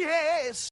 yes.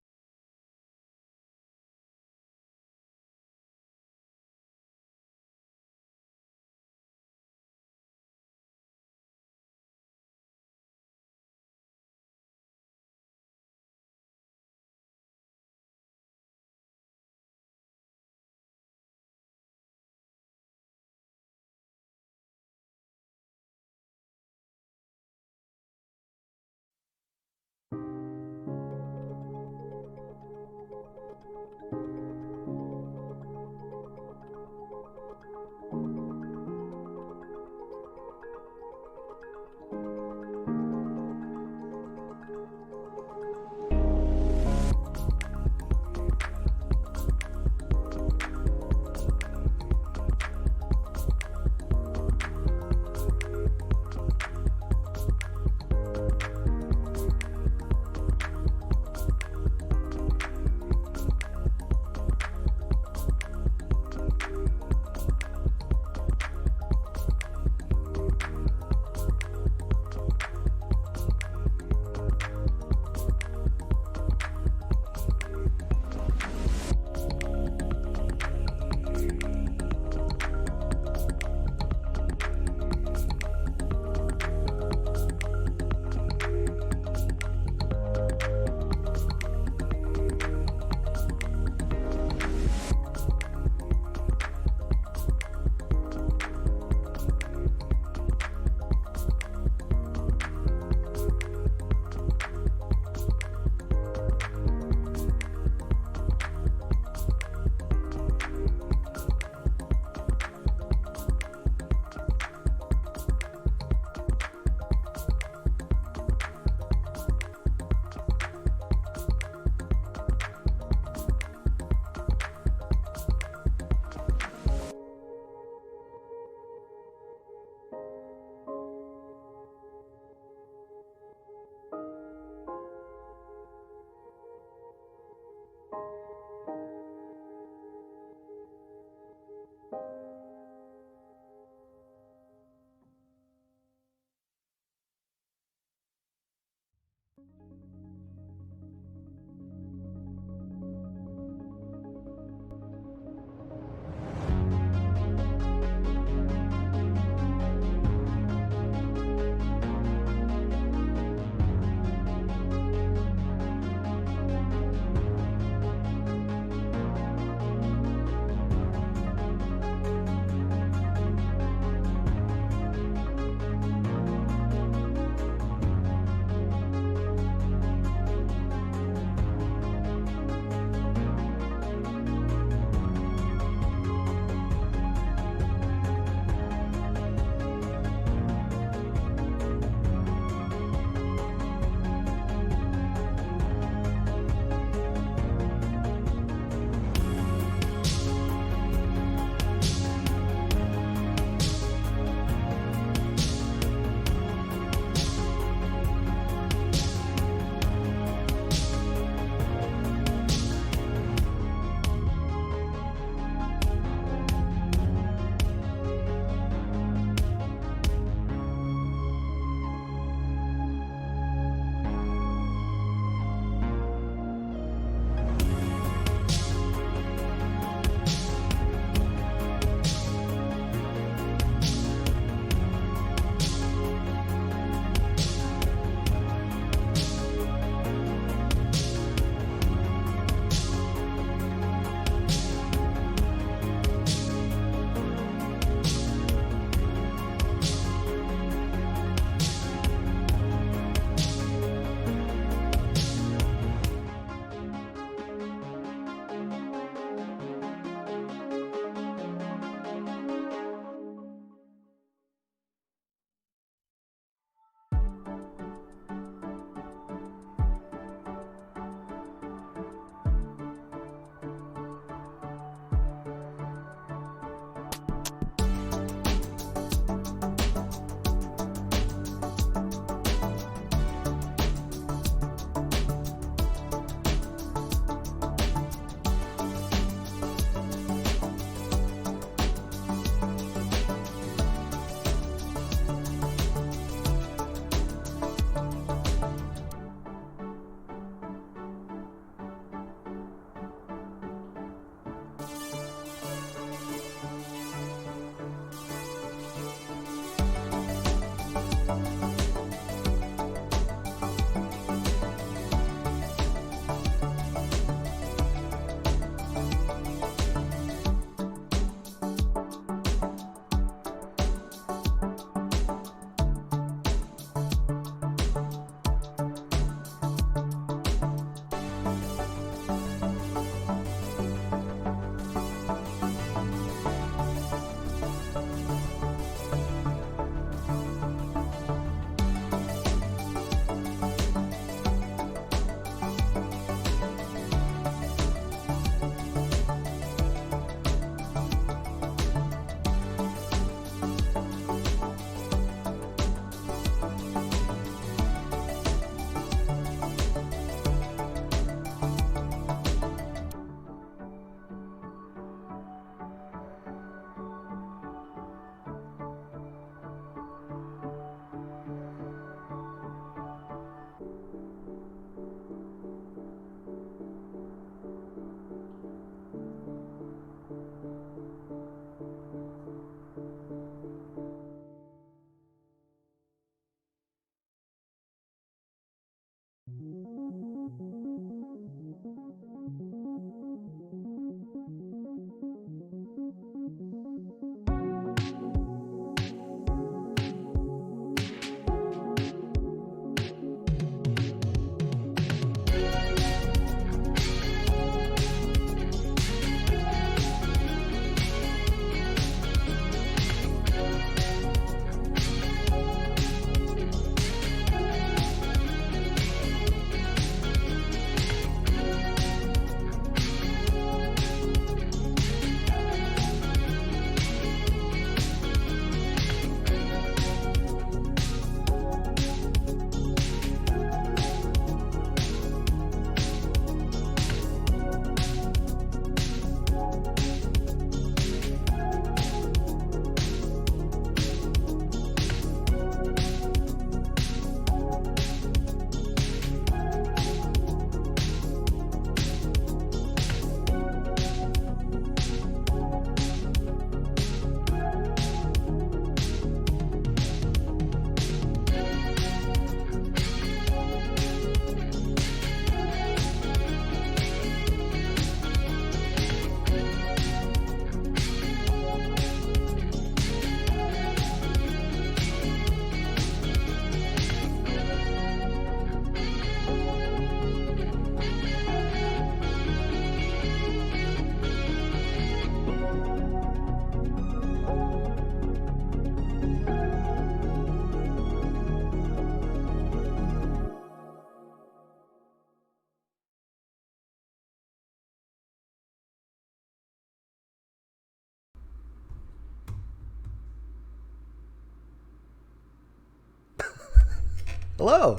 Hello.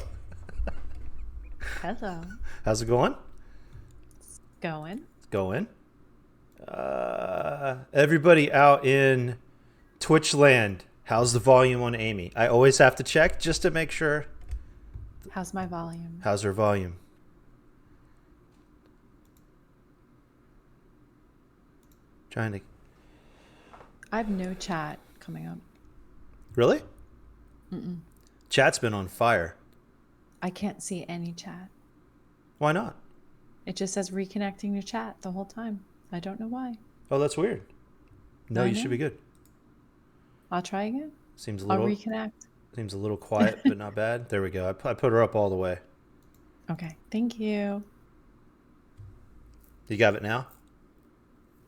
Hello. How's it going? Going. It's going. Everybody out in Twitch land, how's the volume on Amy? I always have to check just to make sure. How's my volume? How's her volume? Trying to. I have no chat coming up. Really? Mm-mm. Chat's been on fire. I can't see any chat. Why not? It just says reconnecting to chat the whole time. I don't know why. Oh, that's weird. No, you should be good. I'll try again. Seems I'll reconnect. Seems a little quiet, but not bad. There we go. I put her up all the way. Okay. Thank you. You got it now?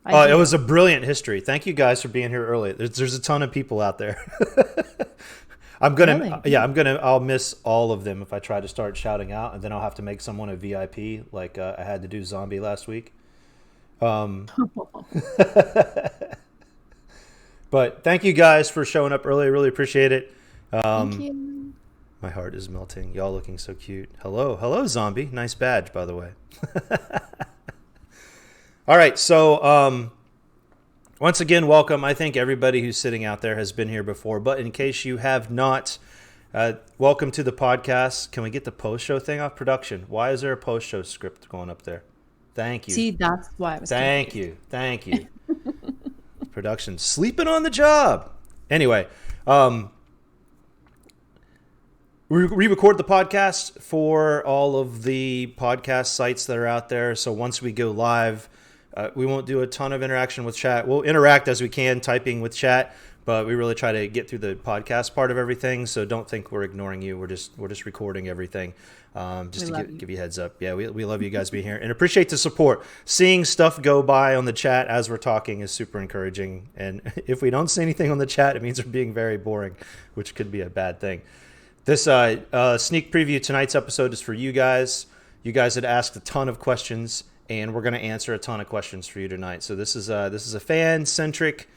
I do. It was a brilliant history. Thank you guys for being here early. There's a ton of people out there. I'll miss all of them if I try to start shouting out, and then I'll have to make someone a VIP like I had to do Zombie last week. But thank you guys for showing up early. I really appreciate it. Thank you. My heart is melting. Y'all looking so cute. Hello, Zombie. Nice badge, by the way. All right, so once again, welcome. I think everybody who's sitting out there has been here before, but in case you have not, welcome to the podcast. Can we get the post-show thing off production? Why is there a post-show script going up there? Thank you. See, that's why I was Thank you. Production sleeping on the job. Anyway, we re-record the podcast for all of the podcast sites that are out there. So once we go live, we won't do a ton of interaction with chat. We'll interact as we can, typing with chat, but we really try to get through the podcast part of everything. So don't think we're ignoring you. We're just recording everything, just to give you a heads up. Yeah, we love you guys being here and appreciate the support. Seeing stuff go by on the chat as we're talking is super encouraging. And if we don't see anything on the chat, it means we're being very boring, which could be a bad thing. This sneak preview, tonight's episode is for you guys. You guys had asked a ton of questions, and we're going to answer a ton of questions for you tonight. So this is a fan-centric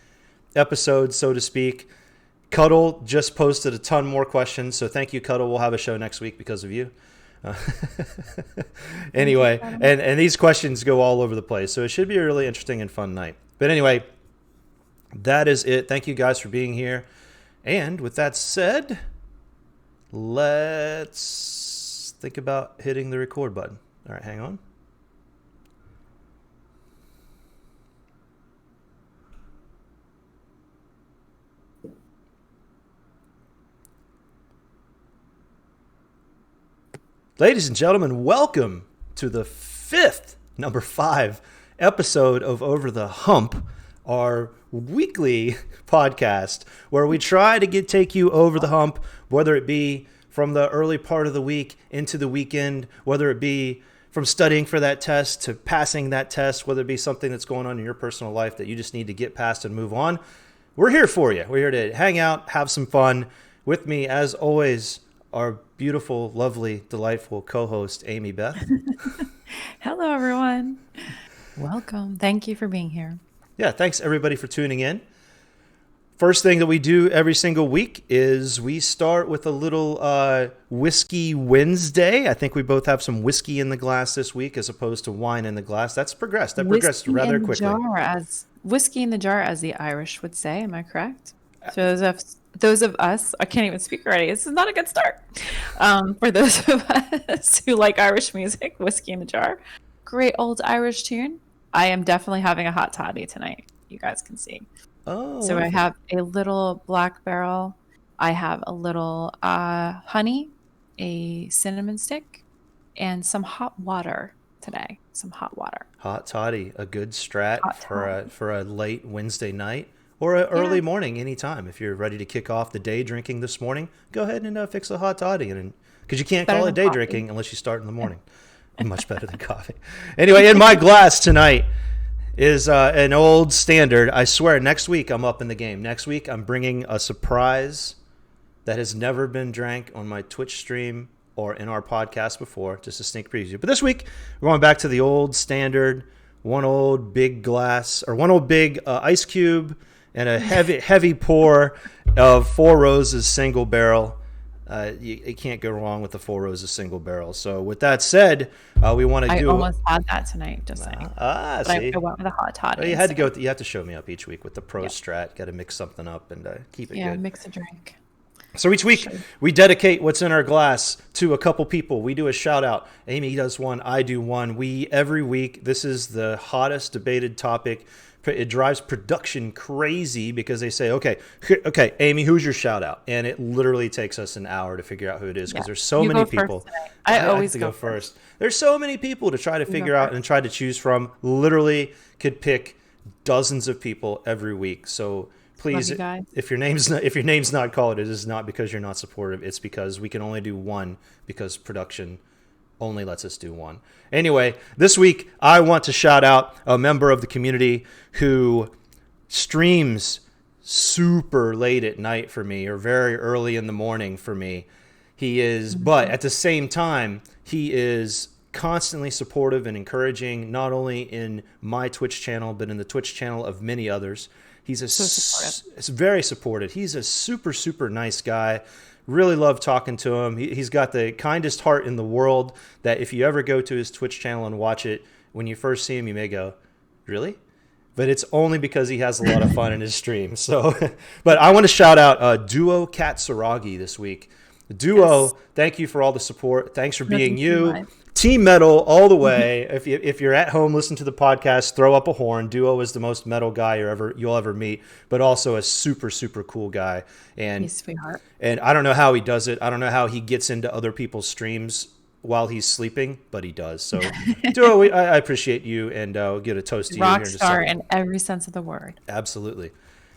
episode, so to speak. Cuddle just posted a ton more questions, so thank you, Cuddle. We'll have a show next week because of you. Anyway, and these questions go all over the place, so it should be a really interesting and fun night. But anyway, that is it. Thank you guys for being here. And with that said, let's think about hitting the record button. All right, hang on. Ladies and gentlemen, welcome to the number 5 episode of Over the Hump, our weekly podcast where we try to take you over the hump, whether it be from the early part of the week into the weekend, whether it be from studying for that test to passing that test, whether it be something that's going on in your personal life that you just need to get past and move on. We're here for you. We're here to hang out, have some fun. With me, as always, our beautiful, lovely, delightful co-host, Amy Beth. Hello, everyone. Welcome. Thank you for being here. Yeah, thanks everybody for tuning in. First thing that we do every single week is we start with a little Whiskey Wednesday. I think we both have some whiskey in the glass this week as opposed to wine in the glass. That's progressed. That progressed rather quickly. Whiskey in the jar, as the Irish would say. Am I correct? So those of us, I can't even speak already. This is not a good start. For those of us who like Irish music, Whiskey in the Jar, great old Irish tune. I am definitely having a hot toddy tonight. You guys can see. Oh. So I have a little black barrel. I have a little honey, a cinnamon stick, and some hot water today. Some hot water. Hot toddy, a good strat for a late Wednesday night. Or an early morning, anytime. If you're ready to kick off the day drinking this morning, go ahead and fix a hot toddy. Because you can't call it day drinking unless you start in the morning. Much better than coffee. Anyway, in my glass tonight is an old standard. I swear, next week I'm up in the game. Next week I'm bringing a surprise that has never been drank on my Twitch stream or in our podcast before, just a sneak preview. But this week, we're going back to the old standard, one old big ice cube, and a heavy pour of Four Roses single barrel You can't go wrong with the Four Roses single barrel. So with that said, we want to I do. almost had that tonight, just saying. But See, I went with a hot toddy. well, you had to instead. go. You have to show me up each week with the pro strat. Got to mix something up and keep it Yeah, good. mix a drink. So each week we dedicate what's in our glass to a couple people. We do a shout out. Amy does one, I do one. Every week, this is the hottest debated topic. It drives production crazy because they say, okay, Amy, who's your shout out? And it literally takes us an hour to figure out who it is because there's so You many go first people. tonight. I always have to go first. There's so many people to try to figure out first. and try to choose from. Literally could pick dozens of people every week. So please, you guys. if your name's not called, it is not because you're not supportive. It's because we can only do one because production only lets us do one. Anyway, this week I want to shout out a member of the community who streams super late at night for me or very early in the morning for me. He is, but at the same time, he is constantly supportive and encouraging, not only in my Twitch channel, but in the Twitch channel of many others. He's it's very supportive. He's a super, super nice guy. Really love talking to him. He's got the kindest heart in the world that if you ever go to his Twitch channel and watch it, when you first see him, you may go, really? But it's only because he has a lot of fun in his stream. So, but I want to shout out Duo Katsuragi this week. Duo, thank you for all the support. Thanks for being you. Team metal all the way. If you're at home, listen to the podcast, throw up a horn. Duo is the most metal guy you'll ever meet, but also a super, super cool guy. And He's a sweetheart. And I don't know how he does it. I don't know how he gets into other people's streams while he's sleeping, but he does. So, Duo, I appreciate you, and we'll get a toast to you. Rock star in every sense of the word. Absolutely.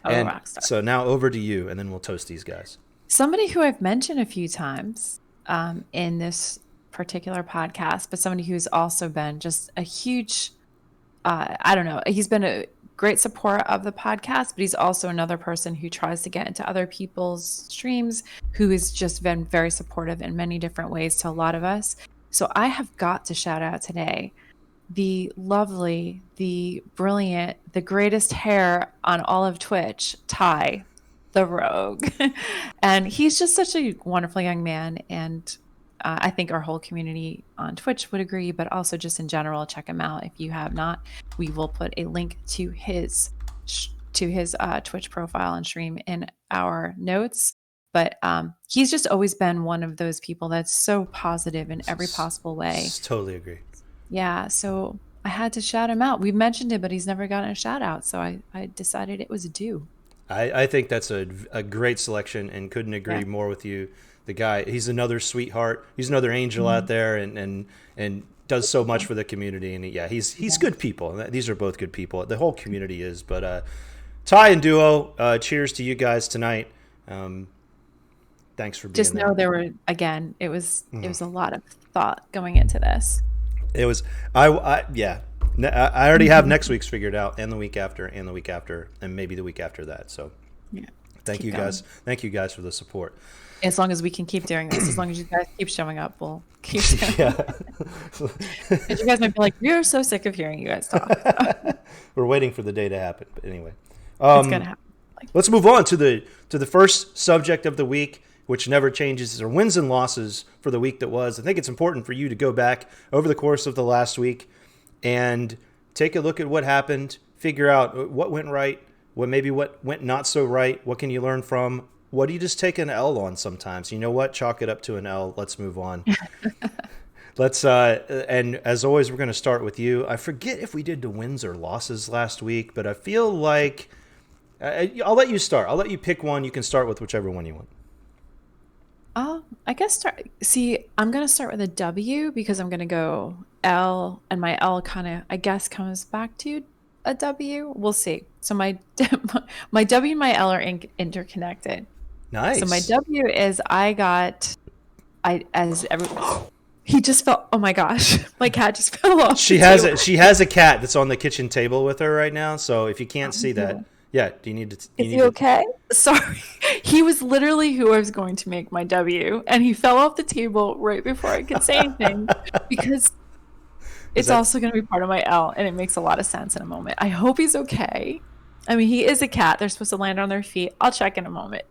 And rock star. So now over to you, and then we'll toast these guys. Somebody who I've mentioned a few times in this particular podcast, but somebody who's also been just a huge, I don't know, he's been a great support of the podcast, but he's also another person who tries to get into other people's streams, who has just been very supportive in many different ways to a lot of us. So I have got to shout out today the lovely, the brilliant, the greatest hair on all of Twitch, Ty, the Rogue. And he's just such a wonderful young man, and I think our whole community on Twitch would agree, but also just in general, check him out if you have not. We will put a link to his Twitch profile and stream in our notes. But he's just always been one of those people that's so positive in every possible way. Totally agree. Yeah, so I had to shout him out. We've mentioned it, but he's never gotten a shout out, so I decided it was due. I think that's a great selection, and couldn't agree more with you. The guy, he's another sweetheart. He's another angel out there, and does so much for the community. And he's good people. These are both good people. The whole community is. But Ty and Duo, cheers to you guys tonight. Thanks for being Just know there were, again, it was a lot of thought going into this. It was I already have next week's figured out, and the week after, and the week after, and maybe the week after that. So thank you guys. Thank you guys for the support. As long as we can keep doing this, as long as you guys keep showing up, we'll keep doing it. You guys might be like, we are so sick of hearing you guys talk. We're waiting for the day to happen. But anyway, it's gonna happen. Let's move on to the first subject of the week, which never changes, are wins and losses for the week that was. I think it's important for you to go back over the course of the last week and take a look at what happened, figure out what went right, what went not so right, what can you learn from. What do you just take an L on sometimes? You know what? Chalk it up to an L. Let's move on. And as always, we're going to start with you. I forget if we did the wins or losses last week, but I feel like I'll let you start. I'll let you pick one. You can start with whichever one you want. I guess I'm going to start with a W because I'm going to go L, and my L kind of, I guess, comes back to a W. We'll see. So my W and my L are interconnected. Nice. So my W is he just fell. Oh my gosh, my cat just fell off. She has a cat that's on the kitchen table with her right now. So if you can't see that, do you need to? Is he okay? Sorry, he was literally who I was going to make my W, and he fell off the table right before I could say anything because it's also going to be part of my L, and it makes a lot of sense in a moment. I hope he's okay. I mean, he is a cat. They're supposed to land on their feet. I'll check in a moment.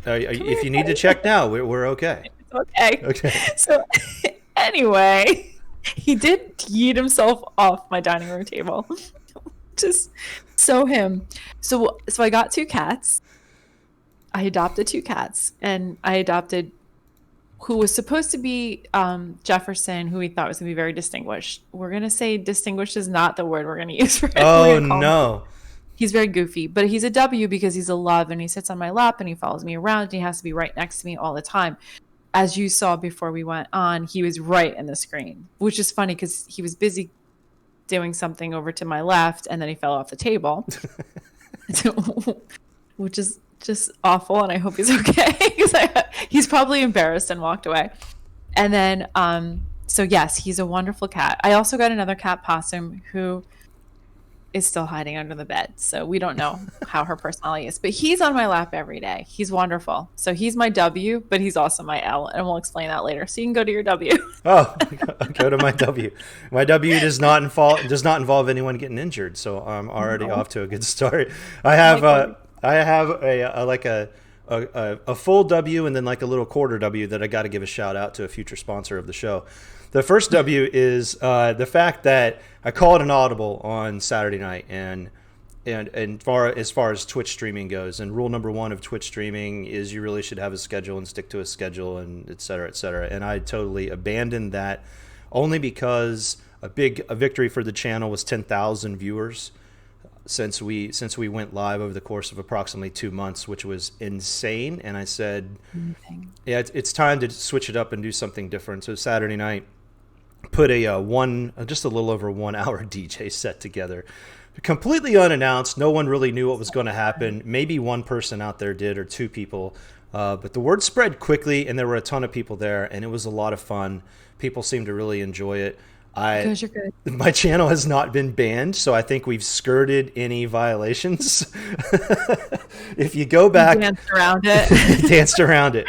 Come If here, you need to buddy. check now, we're okay. It's okay. Okay. So anyway, he did yeet himself off my dining room table. Just so him. So I got two cats. I adopted two cats, and I adopted who was supposed to be Jefferson, who we thought was going to be very distinguished. We're going to say distinguished is not the word we're going to use for it. We're Oh going to call him. no. He's very goofy, but he's a W because he's a love, and he sits on my lap and he follows me around, and he has to be right next to me all the time. As you saw before we went on, he was right in the screen, which is funny because he was busy doing something over to my left, and then he fell off the table, which is just awful. And I hope he's okay because he's probably embarrassed and walked away. And then, so yes, he's a wonderful cat. I also got another cat, Possum, who is still hiding under the bed. So we don't know how her personality is, but he's on my lap every day. He's wonderful. So he's my W, but he's also my L, and we'll explain that later. So you can go to your W. Oh, go to my W. My W does not involve anyone getting injured, so I'm already off to a good start. I have a full W and then like a little quarter W that I got to give a shout out to a future sponsor of the show. The first W is the fact that I called an audible on Saturday night, and as far as Twitch streaming goes, and rule number one of Twitch streaming is you really should have a schedule and stick to a schedule, and et cetera, et cetera. And I totally abandoned that only because a victory for the channel was 10,000 viewers since we went live over the course of approximately 2 months, which was insane. And I said, yeah, it's time to switch it up and do something different. So Saturday night, put just a little over 1 hour DJ set together, completely unannounced. No one really knew what was going to happen. Maybe one person out there did, or two people, but the word spread quickly, and there were a ton of people there, and it was a lot of fun. People seemed to really enjoy it. Because you're good. My channel has not been banned, so I think we've skirted any violations. If you go back, You danced around it.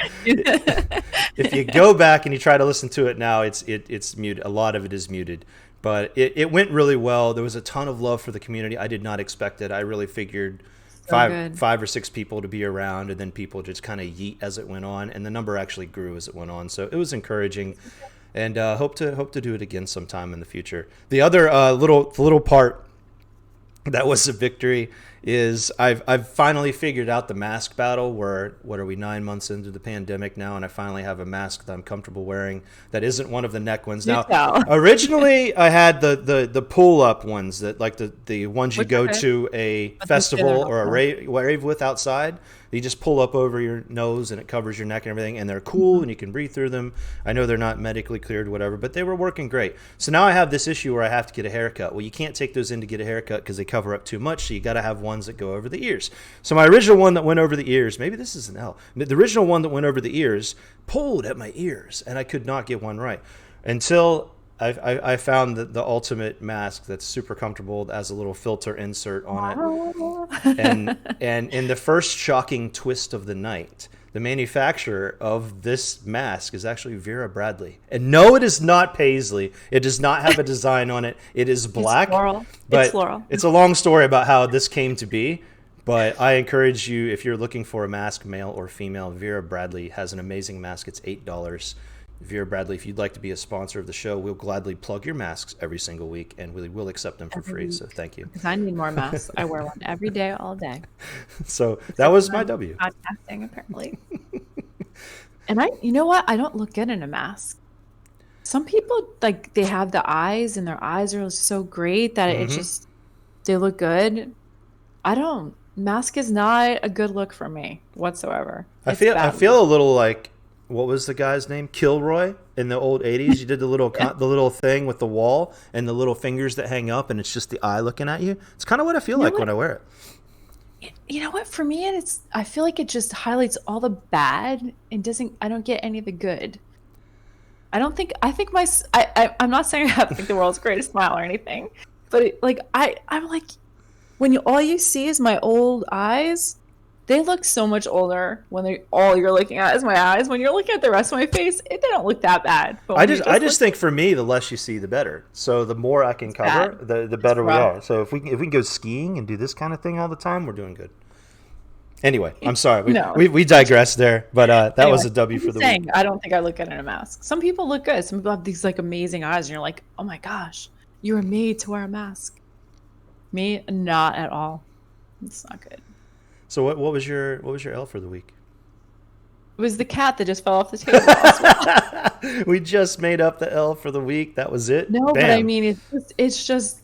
If you go back and you try to listen to it now, it's muted. A lot of it is muted, but it went really well. There was a ton of love for the community. I did not expect it. I really figured five or six people to be around, and then people just kind of yeet as it went on, and the number actually grew as it went on. So it was encouraging. And hope to do it again sometime in the future. The other little part that was a victory is I've finally figured out the mask battle. What are we, 9 months into the pandemic now, and I finally have a mask that I'm comfortable wearing that isn't one of the neck ones. Now, originally I had the pull up ones that like the ones you go to a festival or a rave with outside. You just pull up over your nose and it covers your neck and everything, and they're cool and you can breathe through them. I know they're not medically cleared, whatever, but they were working great. So now I have this issue where I have to get a haircut. Well, you can't take those in to get a haircut because they cover up too much, so you got to have ones that go over the ears. So my original one that went over the ears, maybe this is an L, the original one that went over the ears pulled at my ears, and I could not get one right until I found the ultimate mask that's super comfortable, as a little filter insert on it. And in the first shocking twist of the night, the manufacturer of this mask is actually Vera Bradley. And no, it is not Paisley. It does not have a design on it. It is black. It's floral. But it's floral. It's a long story about how this came to be. But I encourage you, if you're looking for a mask, male or female, Vera Bradley has an amazing mask. It's $8. Vera Bradley, if you'd like to be a sponsor of the show, we'll gladly plug your masks every single week, and we will accept them for free. So thank you. Because I need more masks. I wear one every day, all day. So that was my W. Podcasting, apparently. And you know what? I don't look good in a mask. Some people, like, they have the eyes, and their eyes are so great that it just, they look good. I don't. Mask is not a good look for me whatsoever. I feel a little like, what was the guy's name? Kilroy in the old 80s. You did the little thing with the wall and the little fingers that hang up, and it's just the eye looking at you. It's kind of what I feel like when I wear it. You know what? For me, I feel like it just highlights all the bad and I don't get any of the good. I'm not saying I have like the world's greatest smile or anything, but I'm like, when all you see is my old eyes, they look so much older when all you're looking at is my eyes. When you're looking at the rest of my face, they don't look that bad. I just think for me, the less you see, the better. So the more I can cover, the better we are. So if we can go skiing and do this kind of thing all the time, we're doing good. Anyway, I'm sorry. No. We digressed there, but that Anyway, was a W I'm for just the week. saying, I don't think I look good in a mask. Some people look good. Some people have these like amazing eyes, and you're like, oh my gosh, you were made to wear a mask. Me, not at all. It's not good. So what was your L for the week? It was the cat that just fell off the table as well. We just made up the L for the week. That was it. No, but I Bam. mean, it's just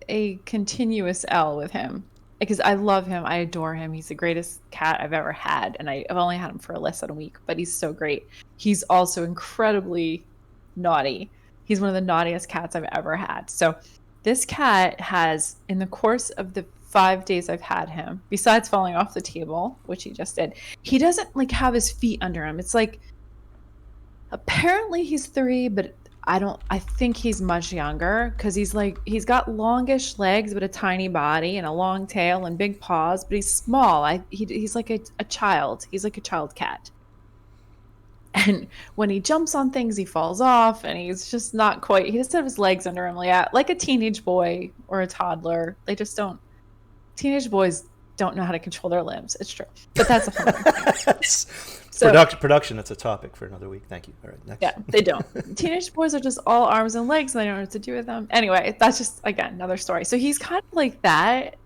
a continuous L with him because I love him. I adore him. He's the greatest cat I've ever had, and I've only had him for less than a week, but he's so great. He's also incredibly naughty. He's one of the naughtiest cats I've ever had. So this cat has, in the course of the 5 days I've had him, besides falling off the table, which he just did, he doesn't like have his feet under him. It's like apparently he's 3, but I think he's much younger because he's got longish legs but a tiny body and a long tail and big paws, but he's small. He's like a child. He's like a child cat. And when he jumps on things, he falls off, and he's just not quite. He doesn't have his legs under him, like a teenage boy or a toddler. They just don't. Teenage boys don't know how to control their limbs. It's true, but that's a whole other thing. So, Production. That's a topic for another week. Thank you. All right, next. yeah, they don't. Teenage boys are just all arms and legs, and they don't know what to do with them. Anyway, that's just again another story. So he's kind of like that,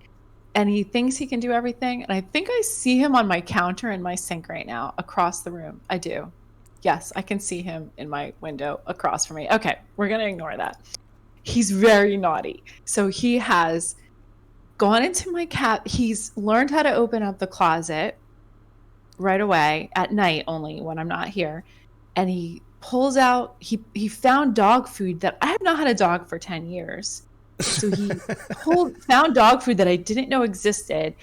and he thinks he can do everything. And I think I see him on my counter in my sink right now, across the room. I do. Yes, I can see him in my window across from me. Okay, we're gonna ignore that. He's very naughty. So he has gone into my cat. He's learned how to open up the closet right away at night only when I'm not here. And he pulls out, he found dog food that I have not had a dog for 10 years. So he found dog food that I didn't know existed.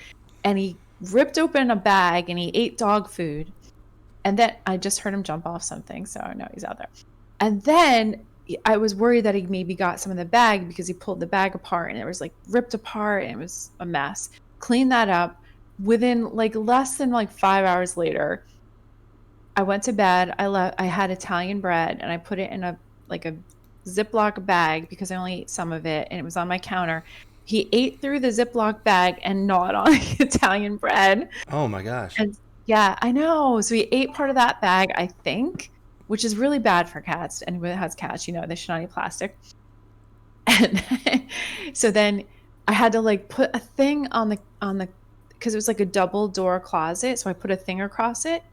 And he ripped open a bag and he ate dog food. And then I just heard him jump off something. So I know he's out there. And then I was worried that he maybe got some of the bag because he pulled the bag apart and it was like ripped apart and it was a mess. Cleaned that up. Within like less than like 5 hours later, I went to bed. I had Italian bread and I put it in a Ziploc bag because I only ate some of it and it was on my counter. He ate through the Ziploc bag and gnawed on the Italian bread. Oh my gosh. And yeah, I know. So he ate part of that bag, I think, which is really bad for cats. Anyone that has cats, they should not eat plastic. And so then I had to like put a thing on the because it was like a double door closet. So I put a thing across it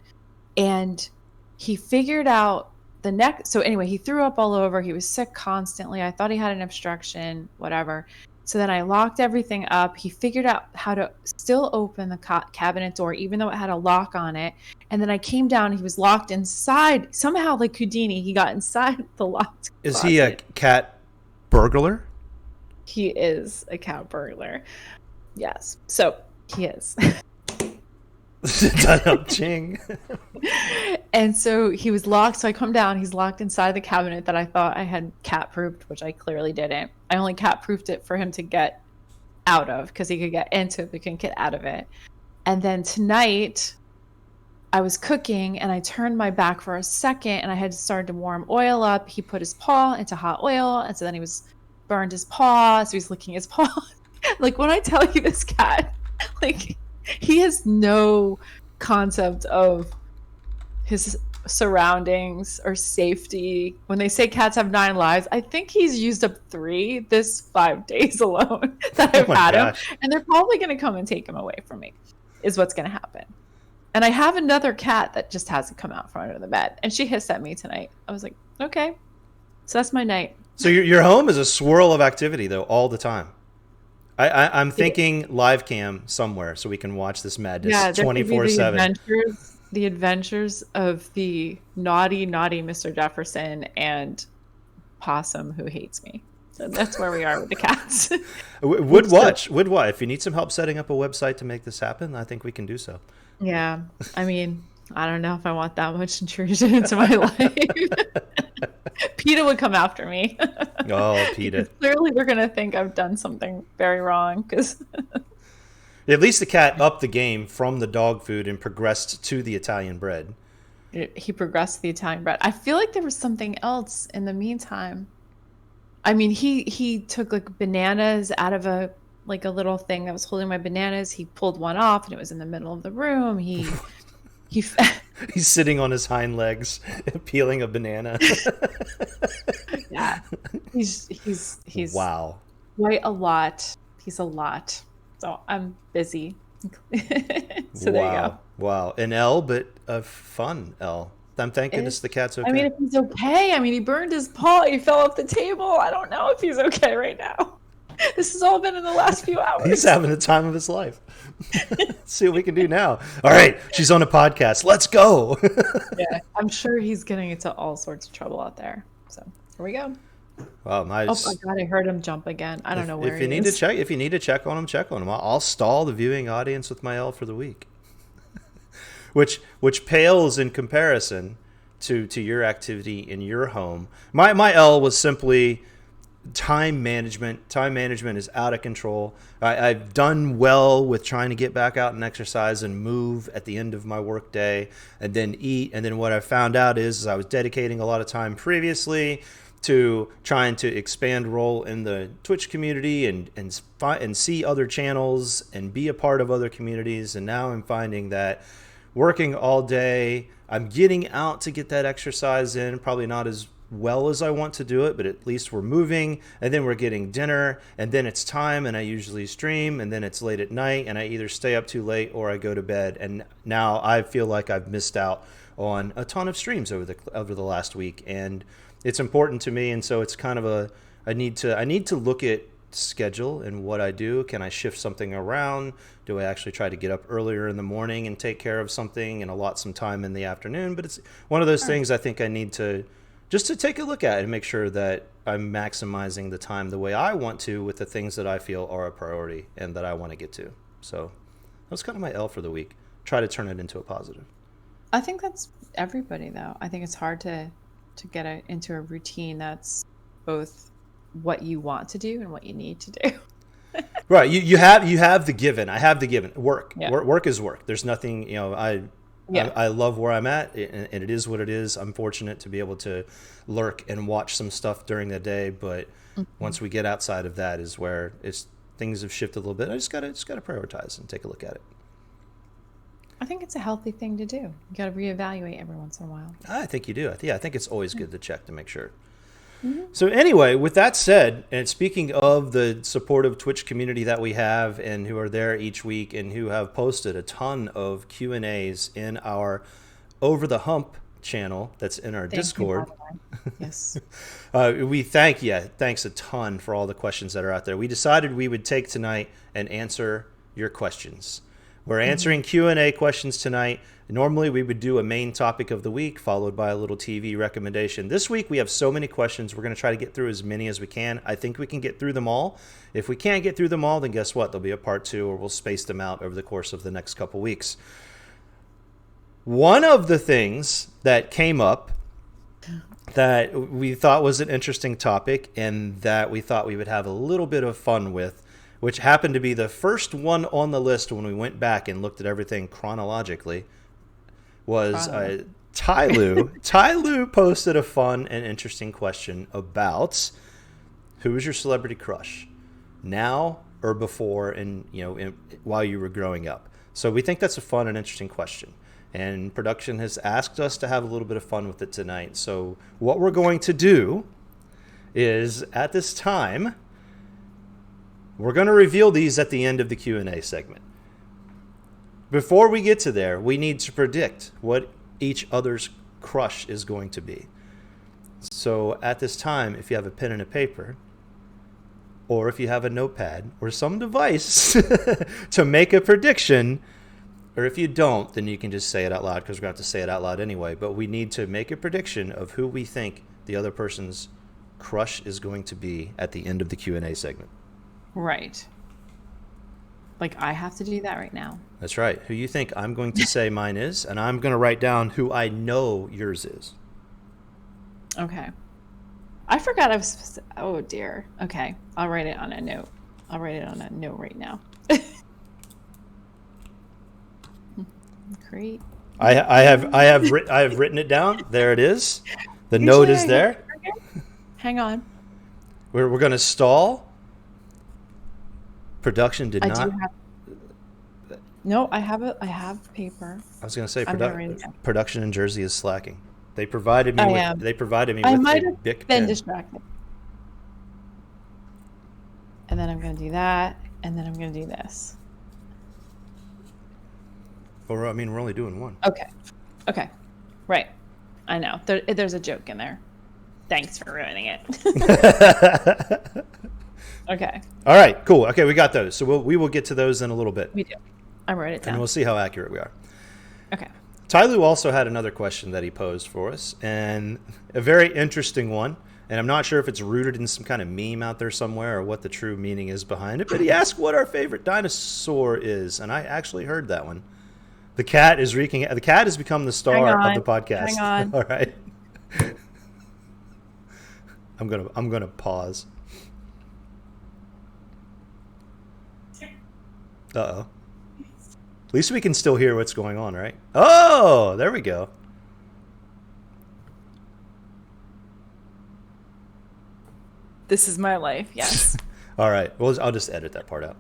and he figured out the neck. So anyway, he threw up all over. He was sick constantly. I thought he had an obstruction, whatever. So then I locked everything up. He figured out how to still open the cabinet door, even though it had a lock on it. And then I came down. He was locked inside. Somehow, like Houdini, he got inside the locked closet. Is he a cat burglar? He is a cat burglar. Yes. So he is. Ching. And so he was locked. So I come down. He's locked inside the cabinet that I thought I had cat proofed, which I clearly didn't. I only cat proofed it for him to get out of because he could get into it, but couldn't get out of it. And then tonight I was cooking and I turned my back for a second and I had started to warm oil up. He put his paw into hot oil. And so then he burned his paw. So he's licking his paw. Like when I tell you this cat, like he has no concept of his surroundings or safety. When they say cats have 9 lives, I think he's used up 3 this 5 days alone that I've had him. And they're probably going to come and take him away from me is what's going to happen. And I have another cat that just hasn't come out from under the bed. And she hissed at me tonight. I was like, okay. So that's my night. So your home is a swirl of activity, though, all the time. I'm thinking live cam somewhere so we can watch this madness 24/7. The adventures of the naughty Mr. Jefferson and Possum who hates me. So that's where we are with the cats. Would watch. If you need some help setting up a website to make this happen, I think we can do so. Yeah. I mean, I don't know if I want that much intrusion into my life. PETA would come after me. Oh, PETA. Clearly they're going to think I've done something very wrong because... At least the cat upped the game from the dog food and progressed to the Italian bread. He progressed to the Italian bread. I feel like there was something else in the meantime. I mean, he took like bananas out of a like a little thing that was holding my bananas. He pulled one off and it was in the middle of the room. He He's sitting on his hind legs, peeling a banana. yeah. He's Wow. quite a lot. He's a lot. So I'm busy. So there you go. Wow. An L, but a fun L. I'm thank goodness the cat's okay. I mean, if he's okay. I mean, he burned his paw. He fell off the table. I don't know if he's okay right now. This has all been in the last few hours. He's having the time of his life. Let's see what we can do now. All right, she's on a podcast. Let's go. Yeah, I'm sure he's getting into all sorts of trouble out there. So here we go. Wow, my Oh my God, I heard him jump again. I don't know where if you he need is. to check, if you need to check on him, check on him. I'll stall the viewing audience with my L for the week, which pales in comparison to your activity in your home. My L was simply time management. Time management is out of control. I've done well with trying to get back out and exercise and move at the end of my work day and then eat. And then what I found out is I was dedicating a lot of time previously to trying to expand role in the Twitch community and see other channels and be a part of other communities. And now I'm finding that working all day, I'm getting out to get that exercise in, probably not as well as I want to do it, but at least we're moving, and then we're getting dinner, and then it's time, and I usually stream, and then it's late at night, and I either stay up too late or I go to bed. And now I feel like I've missed out on a ton of streams over the last week, and it's important to me. And so it's kind of I need to look at schedule and what I do. Can I shift something around? Do I actually try to get up earlier in the morning and take care of something and allot some time in the afternoon? But it's one of those things I think I need to just to take a look at and make sure that I'm maximizing the time the way I want to with the things that I feel are a priority and that I want to get to. So that was kind of my L for the week. Try to turn it into a positive. I think that's everybody, though. I think it's hard to get into a routine that's both what you want to do and what you need to do. Right. You have the given. I have the given. Work. Yeah. Work is work. There's nothing, I love where I'm at, and it is what it is. I'm fortunate to be able to lurk and watch some stuff during the day, but once we get outside of that is where things have shifted a little bit. I just gotta prioritize and take a look at it. I think it's a healthy thing to do. You got to reevaluate every once in a while. I think you do. I think it's always good to check to make sure. So anyway, with that said, and speaking of the supportive Twitch community that we have and who are there each week and who have posted a ton of Q&As in our Over the Hump channel that's in our Discord. Yes. Thanks a ton for all the questions that are out there. We decided we would take tonight and answer your questions. We're answering Q&A questions tonight. Normally, we would do a main topic of the week, followed by a little TV recommendation. This week, we have so many questions. We're going to try to get through as many as we can. I think we can get through them all. If we can't get through them all, then guess what? There'll be a part 2, or we'll space them out over the course of the next couple weeks. One of the things that came up that we thought was an interesting topic and that we thought we would have a little bit of fun with, which happened to be the first one on the list when we went back and looked at everything chronologically, was Ty Lou. Ty Lou posted a fun and interesting question about who was your celebrity crush now or before and while you were growing up. So we think that's a fun and interesting question. And production has asked us to have a little bit of fun with it tonight. So what we're going to do is at this time, we're going to reveal these at the end of the Q&A segment. Before we get to there, we need to predict what each other's crush is going to be. So at this time, if you have a pen and a paper, or if you have a notepad or some device to make a prediction, or if you don't, then you can just say it out loud because we're going to have to say it out loud anyway. But we need to make a prediction of who we think the other person's crush is going to be at the end of the Q&A segment. Right. Like I have to do that right now. That's right. Who you think I'm going to say mine is, and I'm going to write down who I know yours is. Okay. I forgot I was supposed to... Oh, dear. Okay. I'll write it on a note. I'll write it on a note right now. Great. I have written it down. There it is. The note is there. Hang on. We're going to stall. Production did I not. do have. No, I have it. I have paper. I was going to say I'm gonna read it down. production in Jersey is slacking. They provided me I with am. they provided me I with might a have Bic been pen. distracted. And then I'm going to do that, and then I'm going to do this. Or I mean, we're only doing one. Okay. Right. I know. There's a joke in there. Thanks for ruining it. Okay. All right, cool. Okay, we got those. So we will get to those in a little bit. We do. I wrote it down. And we'll see how accurate we are. Okay. Tyloo also had another question that he posed for us, and a very interesting one. And I'm not sure if it's rooted in some kind of meme out there somewhere or what the true meaning is behind it. But he asked what our favorite dinosaur is, and I actually heard that one. The cat is wreaking. The cat has become the star of the podcast. Hang on. All right. I'm gonna pause. Uh-oh. At least we can still hear what's going on, right? Oh, there we go. This is my life. Yes. All right. Well, I'll just edit that part out.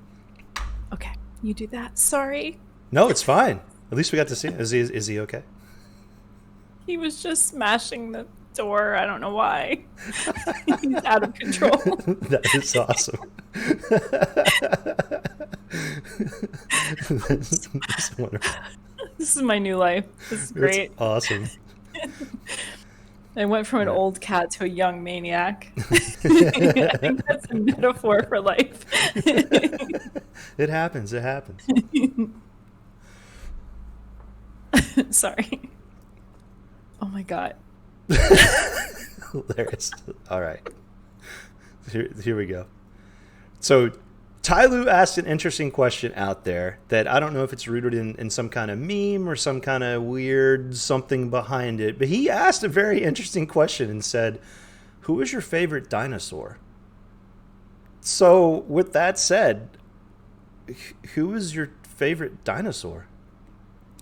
Okay. You do that. Sorry. No, it's fine. At least we got to see him. Is he okay? He was just smashing the door. I don't know why. He's out of control. That is awesome. That's wonderful. This is my new life. This is great. That's awesome. I went from an old cat to a young maniac. I think that's a metaphor for life. It happens. It happens. Sorry. Oh my God. Hilarious. All right. Here we go. So Tyloo asked an interesting question out there that I don't know if it's rooted in some kind of meme or some kind of weird something behind it, but he asked a very interesting question and said, who is your favorite dinosaur? So with that said, who is your favorite dinosaur?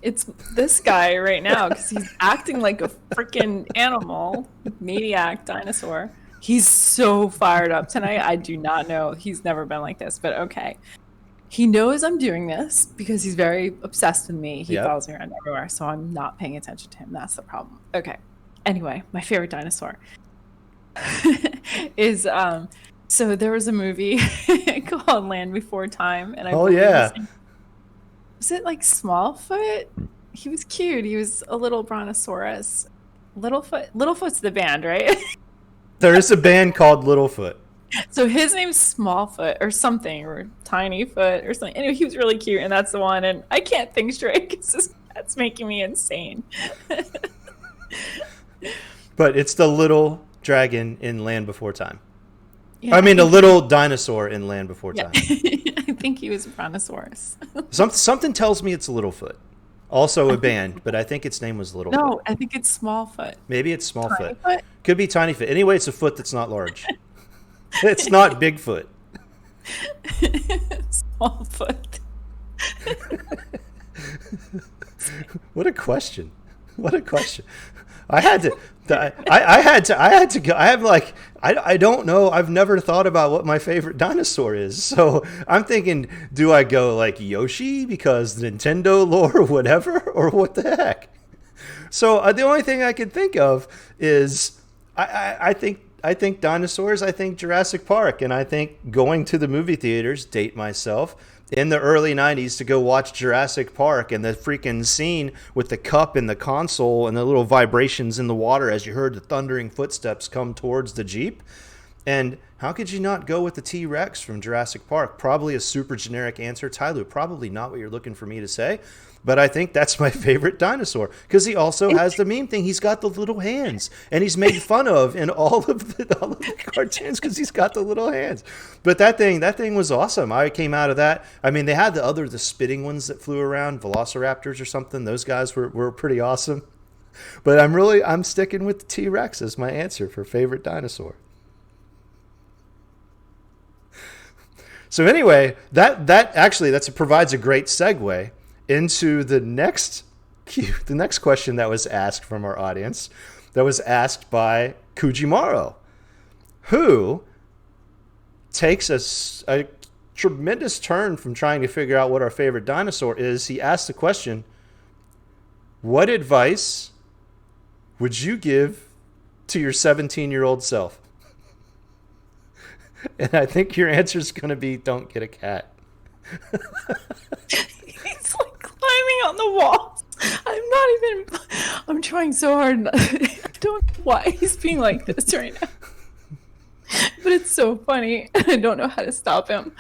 It's this guy right now because he's acting like a freaking animal, maniac dinosaur. He's so fired up tonight. I do not know. He's never been like this, but okay. He knows I'm doing this because he's very obsessed with me. He follows me around everywhere, so I'm not paying attention to him. That's the problem. Okay. Anyway, my favorite dinosaur is so there was a movie called Land Before Time, and was it like Smallfoot? He was cute. He was a little brontosaurus. Littlefoot's the band, right? There is a band called Littlefoot. So his name's Smallfoot or something, or Tinyfoot or something. Anyway, he was really cute, and that's the one. And I can't think straight because that's making me insane. But it's the little dragon in Land Before Time. Yeah, I mean, a little dinosaur in Land Before Time. I think he was a brontosaurus. Something tells me it's Littlefoot. Also a band, but I think its name was Littlefoot. No, I think it's Smallfoot. Maybe it's Smallfoot. Tinyfoot? Could be Tinyfoot. Anyway, it's a foot that's not large. It's not Bigfoot. Smallfoot. What a question. What a question. I had to go. I don't know. I've never thought about what my favorite dinosaur is. So I'm thinking, do I go like Yoshi because Nintendo lore or whatever, or what the heck? So the only thing I can think of is I think dinosaurs. I think Jurassic Park, and I think going to the movie theaters, date myself, in the early 90s to go watch Jurassic Park, and the freaking scene with the cup in the console and the little vibrations in the water as you heard the thundering footsteps come towards the Jeep. And how could you not go with the T-Rex from Jurassic Park? Probably a super generic answer, Tyloo. Probably not what you're looking for me to say. But I think that's my favorite dinosaur because he also has the meme thing. He's got the little hands, and he's made fun of in all of the cartoons because he's got the little hands. But that thing was awesome. I came out of that. I mean, they had the spitting ones that flew around, velociraptors or something. Those guys were pretty awesome. But I'm sticking with the T-Rex as my answer for favorite dinosaur. So anyway, that provides a great segue into the next question that was asked from our audience, that was asked by Kujimaro, who takes a tremendous turn from trying to figure out what our favorite dinosaur is. He asked the question, what advice would you give to your 17-year-old self? And I think your answer is going to be, don't get a cat. He's like climbing on the walls. I'm trying so hard. I don't know why he's being like this right now. But it's so funny. I don't know how to stop him.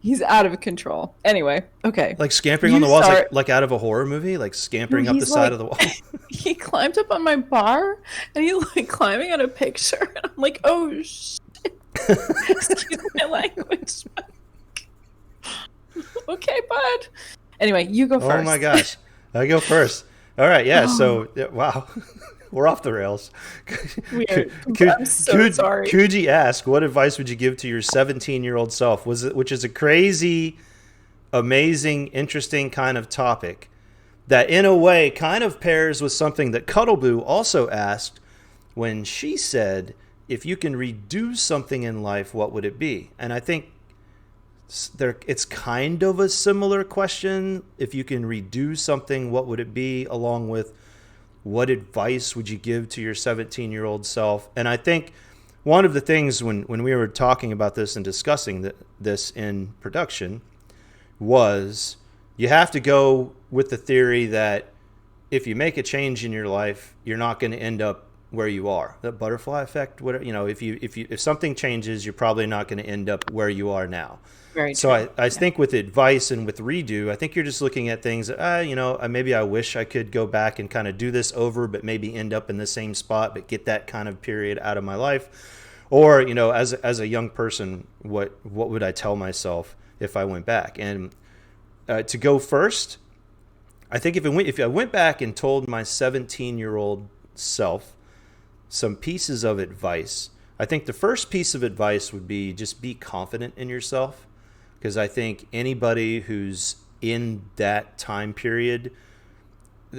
He's out of control. Anyway, okay. Like scampering on the walls, like out of a horror movie, like scampering up the side of the wall. He climbed up on my bar, and he's like climbing on a picture. And I'm like, oh shit. Excuse my language. Okay, bud. Anyway, you go first. Oh my gosh, I go first. All right, yeah. So wow, we're off the rails. Weird. I'm so sorry. Kuji asked, "What advice would you give to your 17-year-old self?" Which is a crazy, amazing, interesting kind of topic that, in a way, kind of pairs with something that Cuddleboo also asked when she said, "If you can redo something in life, what would it be?" And I think it's kind of a similar question. If you can redo something, what would it be? Along with, what advice would you give to your 17-year-old self? And I think one of the things when we were talking about this and discussing this in production was you have to go with the theory that if you make a change in your life, you're not going to end up where you are. The butterfly effect, whatever, if something changes, you're probably not going to end up where you are now. Very so true. I think with advice and with redo, I think you're just looking at things, maybe I wish I could go back and kind of do this over, but maybe end up in the same spot, but get that kind of period out of my life. Or, as a young person, what would I tell myself if I went back? And to go first, I think if I went back and told my 17-year-old self some pieces of advice, I think the first piece of advice would be just be confident in yourself. Because I think anybody who's in that time period,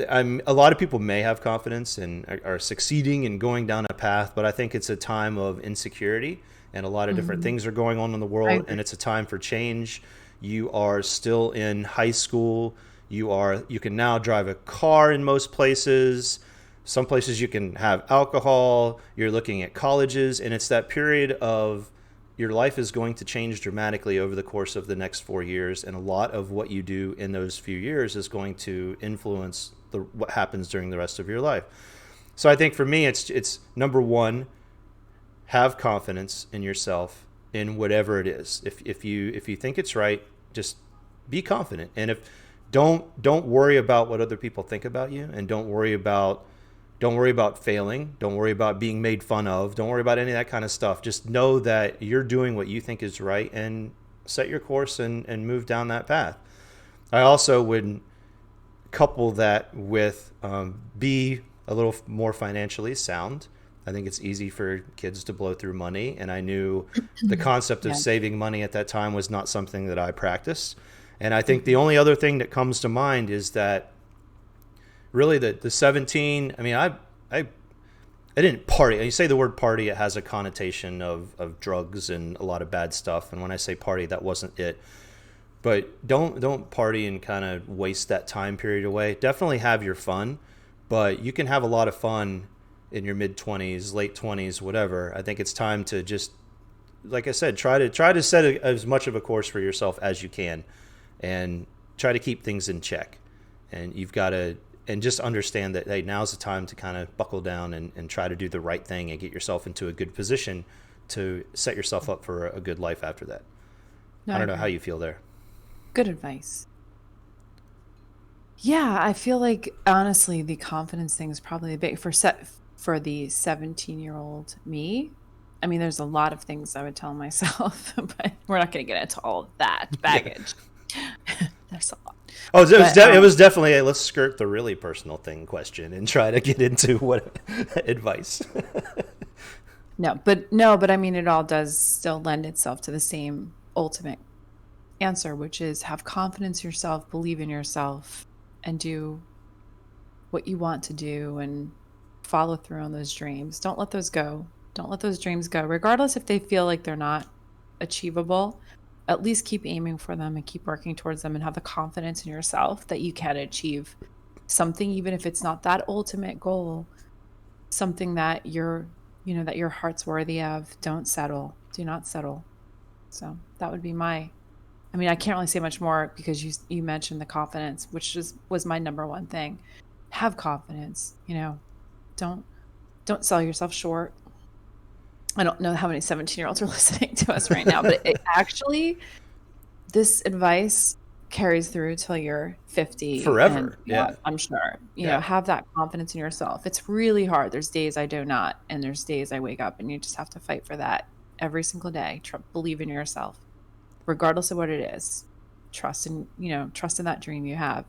a lot of people may have confidence and are succeeding and going down a path, but I think it's a time of insecurity and a lot of different things are going on in the world, and it's a time for change. You are still in high school. You can now drive a car in most places. Some places you can have alcohol. You're looking at colleges, and it's that period of your life is going to change dramatically over the course of the next 4 years, and a lot of what you do in those few years is going to influence what happens during the rest of your life. So I think for me, it's number one, have confidence in yourself in whatever it is. If you think it's right, just be confident, and don't worry about what other people think about you, and don't worry about failing. Don't worry about being made fun of. Don't worry about any of that kind of stuff. Just know that you're doing what you think is right and set your course and move down that path. I also would couple that with be a little more financially sound. I think it's easy for kids to blow through money, and I knew the concept of saving money at that time was not something that I practiced. And I think the only other thing that comes to mind is that really the 17, I mean, I didn't party. You say the word party, it has a connotation of drugs and a lot of bad stuff. And when I say party, that wasn't it. But don't party and kind of waste that time period away. Definitely have your fun, but you can have a lot of fun in your mid-20s, late 20s, whatever. I think it's time to just, like I said, try to set as much of a course for yourself as you can and try to keep things in check. And you've got to, and just understand that, hey, now's the time to kind of buckle down and try to do the right thing and get yourself into a good position to set yourself up for a good life after that. No, I don't know how you feel there. Good advice. Yeah, I feel like, honestly, the confidence thing is probably a big for the 17-year-old me. I mean, there's a lot of things I would tell myself, but we're not going to get into all of that baggage. There's a lot. Oh, it was definitely a let's skirt the really personal thing question and try to get into what advice. No, but I mean, it all does still lend itself to the same ultimate answer, which is have confidence in yourself, believe in yourself, and do what you want to do and follow through on those dreams. Don't let those go. Don't let those dreams go, regardless if they feel like they're not achievable. at least keep aiming for them and keep working towards them and have the confidence in yourself that you can achieve something, even if it's not that ultimate goal, something that that your heart's worthy of. Don't settle. Do not settle. So that would be I can't really say much more because you mentioned the confidence, which was my number one thing. Have confidence, don't sell yourself short. I don't know how many 17-year-olds are listening to us right now, but it actually, this advice carries through till you're 50 Forever. and Yeah. I'm sure. Have that confidence in yourself. It's really hard. There's days I do not, and there's days I wake up, and you just have to fight for that every single day. Believe in yourself, regardless of what it is. Trust in that dream you have.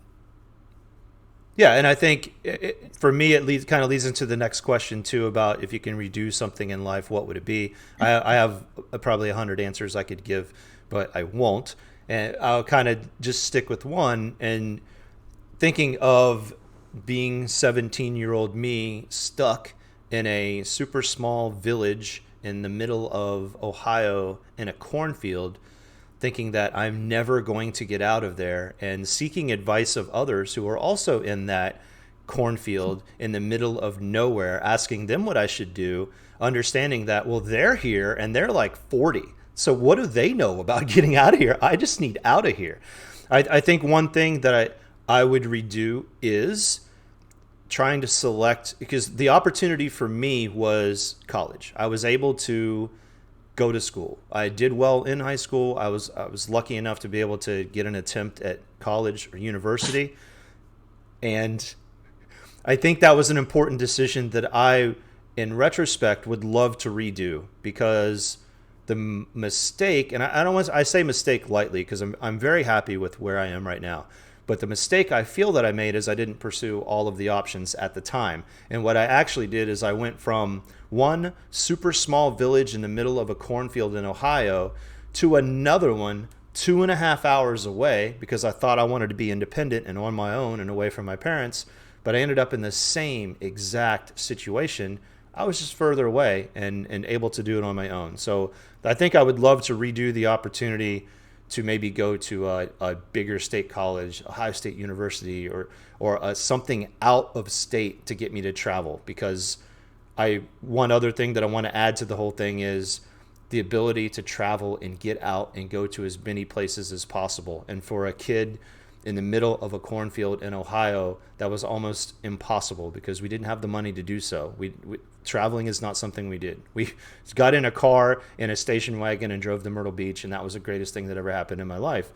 Yeah, and I think for me, it kind of leads into the next question too about if you can redo something in life, what would it be? I have probably 100 answers I could give, but I won't, and I'll kind of just stick with one. And thinking of being 17-year-old me stuck in a super small village in the middle of Ohio in a cornfield, thinking that I'm never going to get out of there, and seeking advice of others who are also in that cornfield in the middle of nowhere, asking them what I should do, understanding that, well, they're here and they're like 40. So what do they know about getting out of here? I just need out of here. I think one thing that I would redo is trying to select, because the opportunity for me was college. I was able to go to school. I did well in high school. I was lucky enough to be able to get an attempt at college or university. And I think that was an important decision that I, in retrospect, would love to redo, because the mistake, and I say mistake lightly because I'm very happy with where I am right now. But the mistake I feel that I made is I didn't pursue all of the options at the time. And what I actually did is I went from one super small village in the middle of a cornfield in Ohio to another one 2.5 hours away, because I thought I wanted to be independent and on my own and away from my parents. But I ended up in the same exact situation. I was just further away and able to do it on my own. So I think I would love to redo the opportunity to maybe go to a bigger state college, Ohio State University, or something out of state to get me to travel. Because one other thing that I want to add to the whole thing is the ability to travel and get out and go to as many places as possible. And for a kid in the middle of a cornfield in Ohio, that was almost impossible because we didn't have the money to do so. Traveling is not something we did. We got in a car in a station wagon and drove to Myrtle Beach, and that was the greatest thing that ever happened in my life.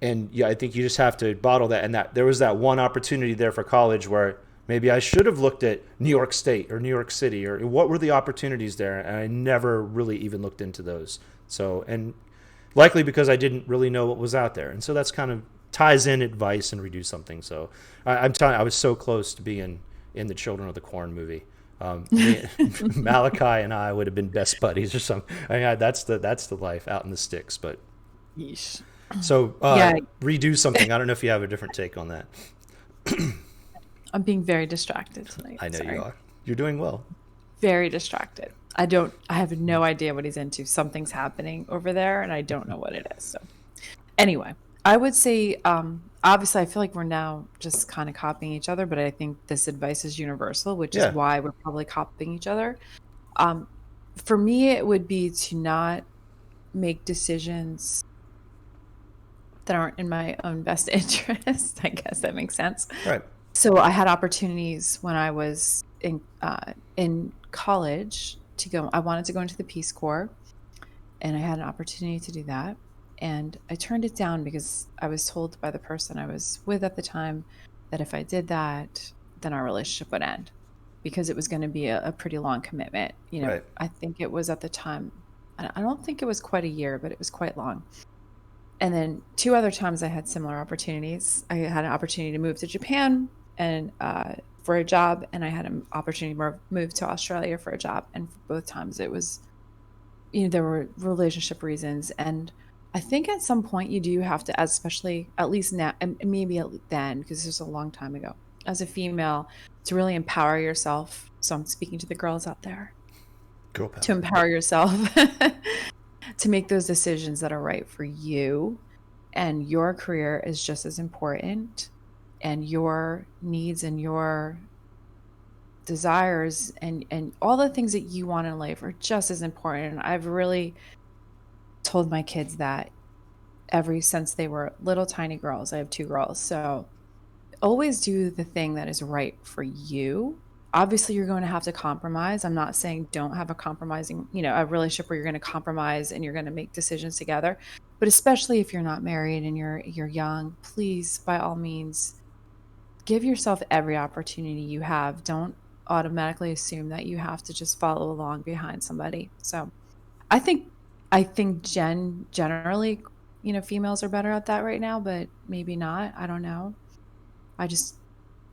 And yeah, I think you just have to bottle that. And that there was that one opportunity there for college where maybe I should have looked at New York State or New York City, or what were the opportunities there, and I never really even looked into those. So, and likely because I didn't really know what was out there. And so that's kind of ties in advice and redo something. So I'm telling you, I was so close to being in the Children of the Corn movie. Malachi and I would have been best buddies or something. That's the life out in the sticks. But yeesh. So redo something. I don't know if you have a different take on that. I'm being very distracted tonight. I know you are. You're doing well. Very distracted. I have no idea what he's into. Something's happening over there and I don't know what it is. So anyway, I would say, obviously I feel like we're now just kind of copying each other, but I think this advice is universal, which is why we're probably copying each other. For me, it would be to not make decisions that aren't in my own best interest. I guess that makes sense. Right. So I had opportunities when I was in college to go. I wanted to go into the Peace Corps, and I had an opportunity to do that. And I turned it down because I was told by the person I was with at the time that if I did that, then our relationship would end, because it was going to be a pretty long commitment. Right. I think it was at the time, I don't think it was quite a year, but it was quite long. And then 2 other times I had similar opportunities. I had an opportunity to move to Japan and for a job, and I had an opportunity to move to Australia for a job. And for both times it was, there were relationship reasons. And I think at some point you do have to, especially at least now, and maybe then, because this was a long time ago, as a female, to really empower yourself. So I'm speaking to the girls out there. Girl power. To empower yourself to make those decisions that are right for you. And your career is just as important, and your needs and your desires and all the things that you want in life are just as important. And I've really told my kids that ever since they were little tiny girls. I have two girls. So always do the thing that is right for you. Obviously, you're going to have to compromise. I'm not saying don't have a compromising, a relationship where you're going to compromise and you're going to make decisions together. But especially if you're not married and you're young, please, by all means, give yourself every opportunity you have. Don't automatically assume that you have to just follow along behind somebody. So I think generally, females are better at that right now, but maybe not. I don't know. I just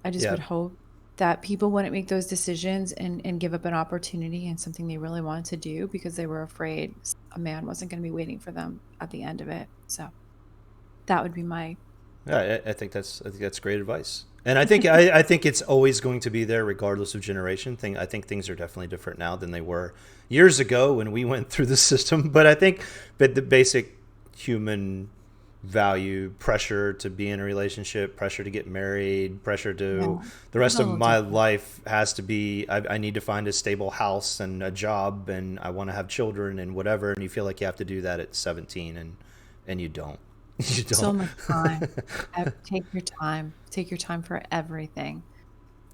Yeah. would hope that people wouldn't make those decisions and give up an opportunity and something they really wanted to do because they were afraid a man wasn't going to be waiting for them at the end of it. So that would be my. Yeah, I think that's great advice, and I think it's always going to be there regardless of generation. I think things are definitely different now than they were years ago when we went through the system. But the basic human value, pressure to be in a relationship, pressure to get married, pressure to the rest of my life has to be. I need to find a stable house and a job, and I want to have children and whatever. And you feel like you have to do that at 17, and you don't. You don't. So much time. Take your time. Take your time for everything.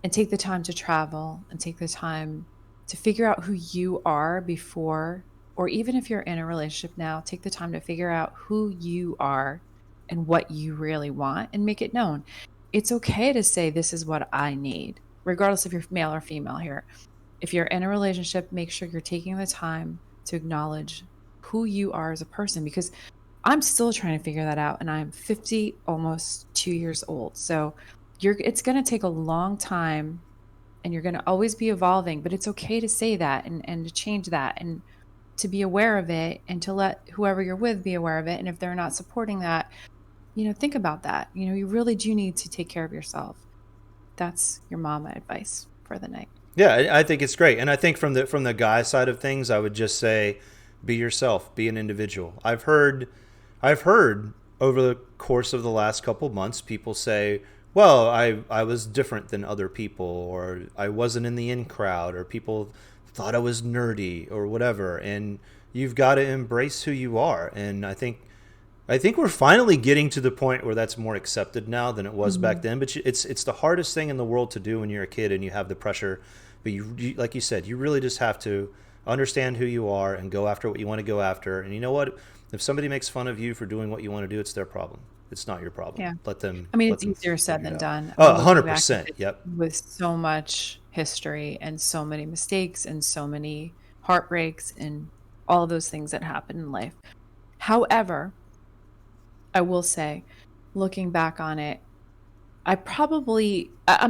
And take the time to travel and take the time to figure out who you are before, or even if you're in a relationship now, take the time to figure out who you are and what you really want and make it known. It's okay to say, this is what I need, regardless if you're male or female here. If you're in a relationship, make sure you're taking the time to acknowledge who you are as a person, because I'm still trying to figure that out, and I'm 50, almost 2 years old. So it's going to take a long time, and you're going to always be evolving, but it's okay to say that and to change that and to be aware of it, and to let whoever you're with be aware of it. And if they're not supporting that, think about that. You really do need to take care of yourself. That's your mama advice for the night. Yeah, I think it's great, and I think from the guy side of things, I would just say, be yourself, be an individual. I've heard over the course of the last couple of months, people say, well, I was different than other people, or I wasn't in the in crowd, or people thought I was nerdy or whatever. And you've got to embrace who you are. And I think we're finally getting to the point where that's more accepted now than it was back then. But it's the hardest thing in the world to do when you're a kid and you have the pressure. But you like you said, you really just have to understand who you are and go after what you want to go after. And you know what? If somebody makes fun of you for doing what you want to do, it's their problem. It's not your problem. Yeah. Let them. I mean, let it's them easier said figure than it out. done. Oh, I'm looking back 100%. at it Yep. with so much history and so many mistakes and so many heartbreaks and all of those things that happen in life. However, I will say, looking back on it, I'm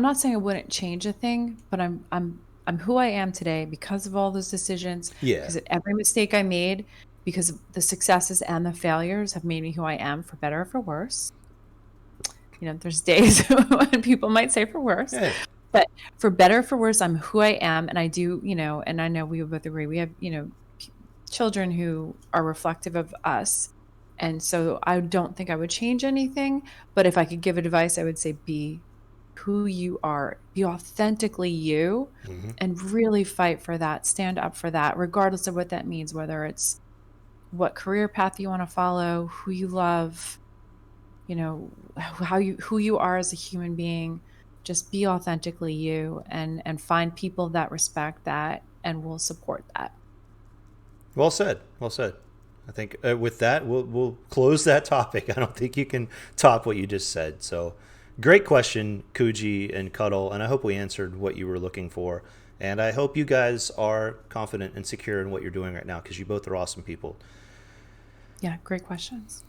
not saying I wouldn't change a thing, but I'm who I am today because of all those decisions, Yeah. because of every mistake I made, because the successes and the failures have made me who I am, for better or for worse. There's days when people might say for worse, Yeah. but for better or for worse, I'm who I am. And I do, and I know we both agree, we have, children who are reflective of us. And so I don't think I would change anything, but if I could give advice, I would say, be who you are, be authentically you, and really fight for that, stand up for that, regardless of what that means, whether it's what career path you want to follow, who you love, who you are as a human being. Just be authentically you, and find people that respect that and will support that. Well said. Well said. I think with that, we'll close that topic. I don't think you can top what you just said. So, great question, Kuji and Cuddle, and I hope we answered what you were looking for. And I hope you guys are confident and secure in what you're doing right now, because you both are awesome people. Yeah, great questions.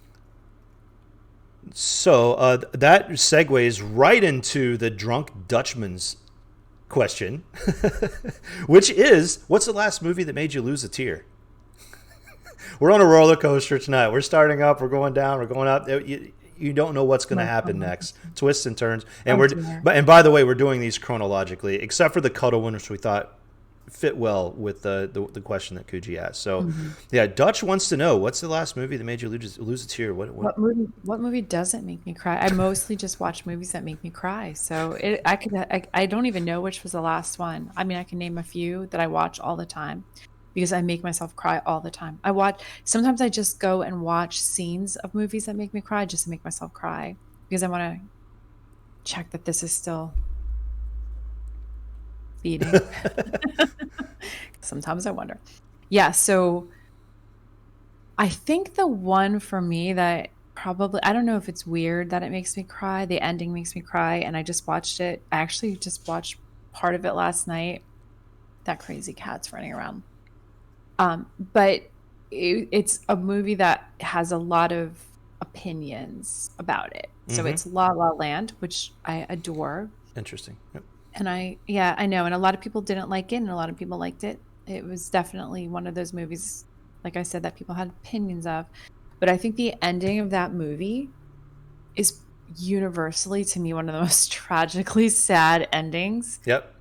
So that segues right into the drunk Dutchman's question, which is, what's the last movie that made you lose a tear? We're on a roller coaster tonight. We're starting up, we're going down, we're going up. You don't know what's going to happen next. Twists and turns. And and by the way, we're doing these chronologically, except for the Cuddle one, which we thought fit well with the question that Kuji asked. So, Mhm. yeah, Dutch wants to know, what's the last movie that made you lose a tear? What? What movie doesn't make me cry? I mostly just watch movies that make me cry. So I don't even know which was the last one. I mean, I can name a few that I watch all the time because I make myself cry all the time. Sometimes I just go and watch scenes of movies that make me cry just to make myself cry because I want to check that this is still beating. Sometimes I wonder. Yeah, so I think the one for me that probably, I don't know if it's weird that it makes me cry. The ending makes me cry, and I just watched it. I actually just watched part of it last night. That crazy cat's running around. But it's a movie that has a lot of opinions about it. So Mm-hmm. it's La La Land, which I adore. Interesting. Yep. And yeah, I know. And a lot of people didn't like it, and a lot of people liked it. It was definitely one of those movies, like I said, that people had opinions of. But I think the ending of that movie is universally, to me, one of the most tragically sad endings, Yep.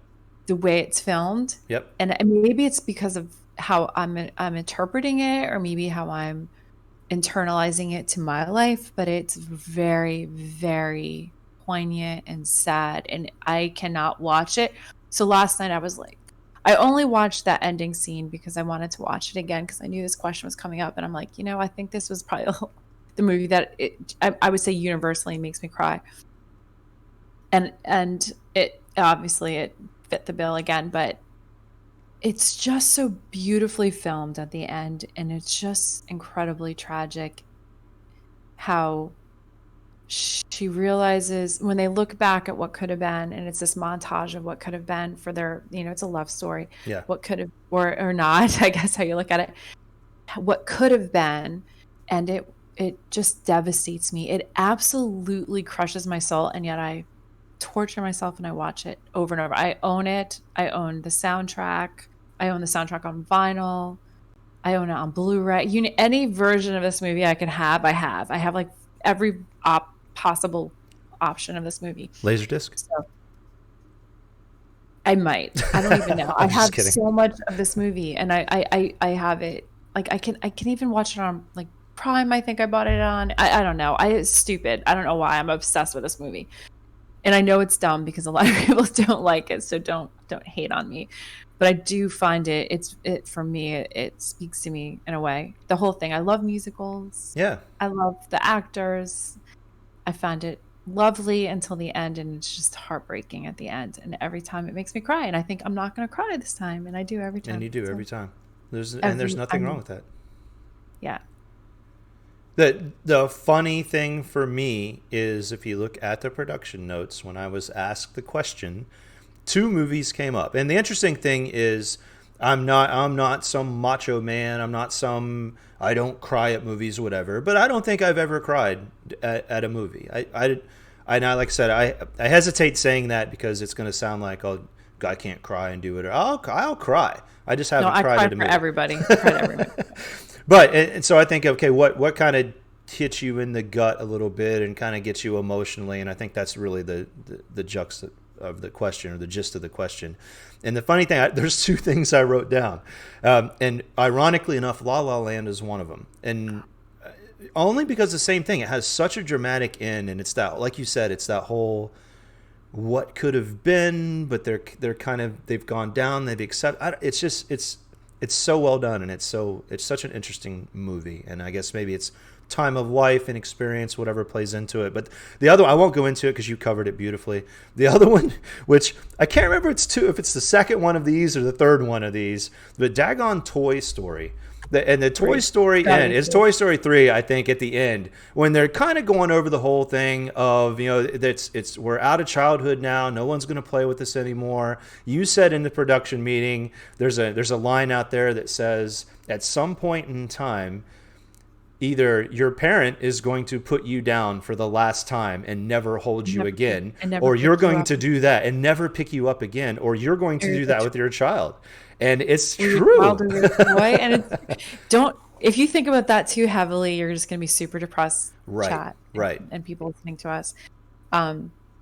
the way it's filmed. Yep. And maybe it's because of how I'm interpreting it, or maybe how I'm internalizing it to my life, but it's very, very poignant and sad, and I cannot watch it. So last night I was like, I only watched that ending scene because I wanted to watch it again because I knew this question was coming up, and I'm like, I think this was probably the movie that I would say universally makes me cry, and it obviously it fit the bill again, but it's just so beautifully filmed at the end, and it's just incredibly tragic how she realizes when they look back at what could have been, and it's this montage of what could have been for their, it's a love story, Yeah. what could have, or not, I guess how you look at it, what could have been, and it just devastates me. It absolutely crushes my soul, and yet I torture myself and I watch it over and over. I own it. I own the soundtrack. I own the soundtrack on vinyl. I own it on Blu-ray. Any version of this movie I can have, I have. I have like every possible option of this movie. Laserdisc. So I might. I don't even know. I I'm just have kidding. so much of this movie, and I have it. Like I can even watch it on like Prime. I think I bought it on. I don't know. It's stupid. I don't know why I'm obsessed with this movie. And I know it's dumb because a lot of people don't like it, so don't hate on me. But I do find it for me, it speaks to me in a way. The whole thing. I love musicals. Yeah. I love the actors. I found it lovely until the end, and it's just heartbreaking at the end. And every time it makes me cry, and I think I'm not going to cry this time, and I do every time. And you do So every time. There's nothing wrong with that. yeah. The funny thing for me is if you look at the production notes, when I was asked the question, two movies came up. And the interesting thing is I'm not some macho man. I don't cry at movies, whatever. But I don't think I've ever cried at a movie. Now, like I said, I hesitate saying that because it's going to sound like, oh, I can't cry and do it. I'll cry. I just haven't I cried cry at a for movie. everybody. I cry to everybody. But and so I think, okay, what kind of hits you in the gut a little bit and kind of gets you emotionally, and I think that's really the juxt of the question, or the gist of the question. And the funny thing, there's two things I wrote down, and ironically enough, La La Land is one of them, and only because the same thing. It has such a dramatic end, and it's that, like you said, it's that whole what could have been, but they've gone down, they've accepted. It's so well done, and it's such an interesting movie, and I guess maybe it's time of life and experience, whatever plays into it. But the other, I won't go into it because you covered it beautifully. The other one, which I can't remember if it's the second one of these or the third one of these, but daggone Toy Story. And the Toy Story end is Toy Story 3, I think, at the end, when they're kind of going over the whole thing of, it's we're out of childhood now, no one's going to play with this anymore. You said in the production meeting, there's a line out there that says, at some point in time, either your parent is going to put you down for the last time and never hold you again, or you're going to do that and never pick you up again, or you're going to do that with your child. And it's true. And if you think about that too heavily, you're just going to be super depressed. Right. And people listening to us.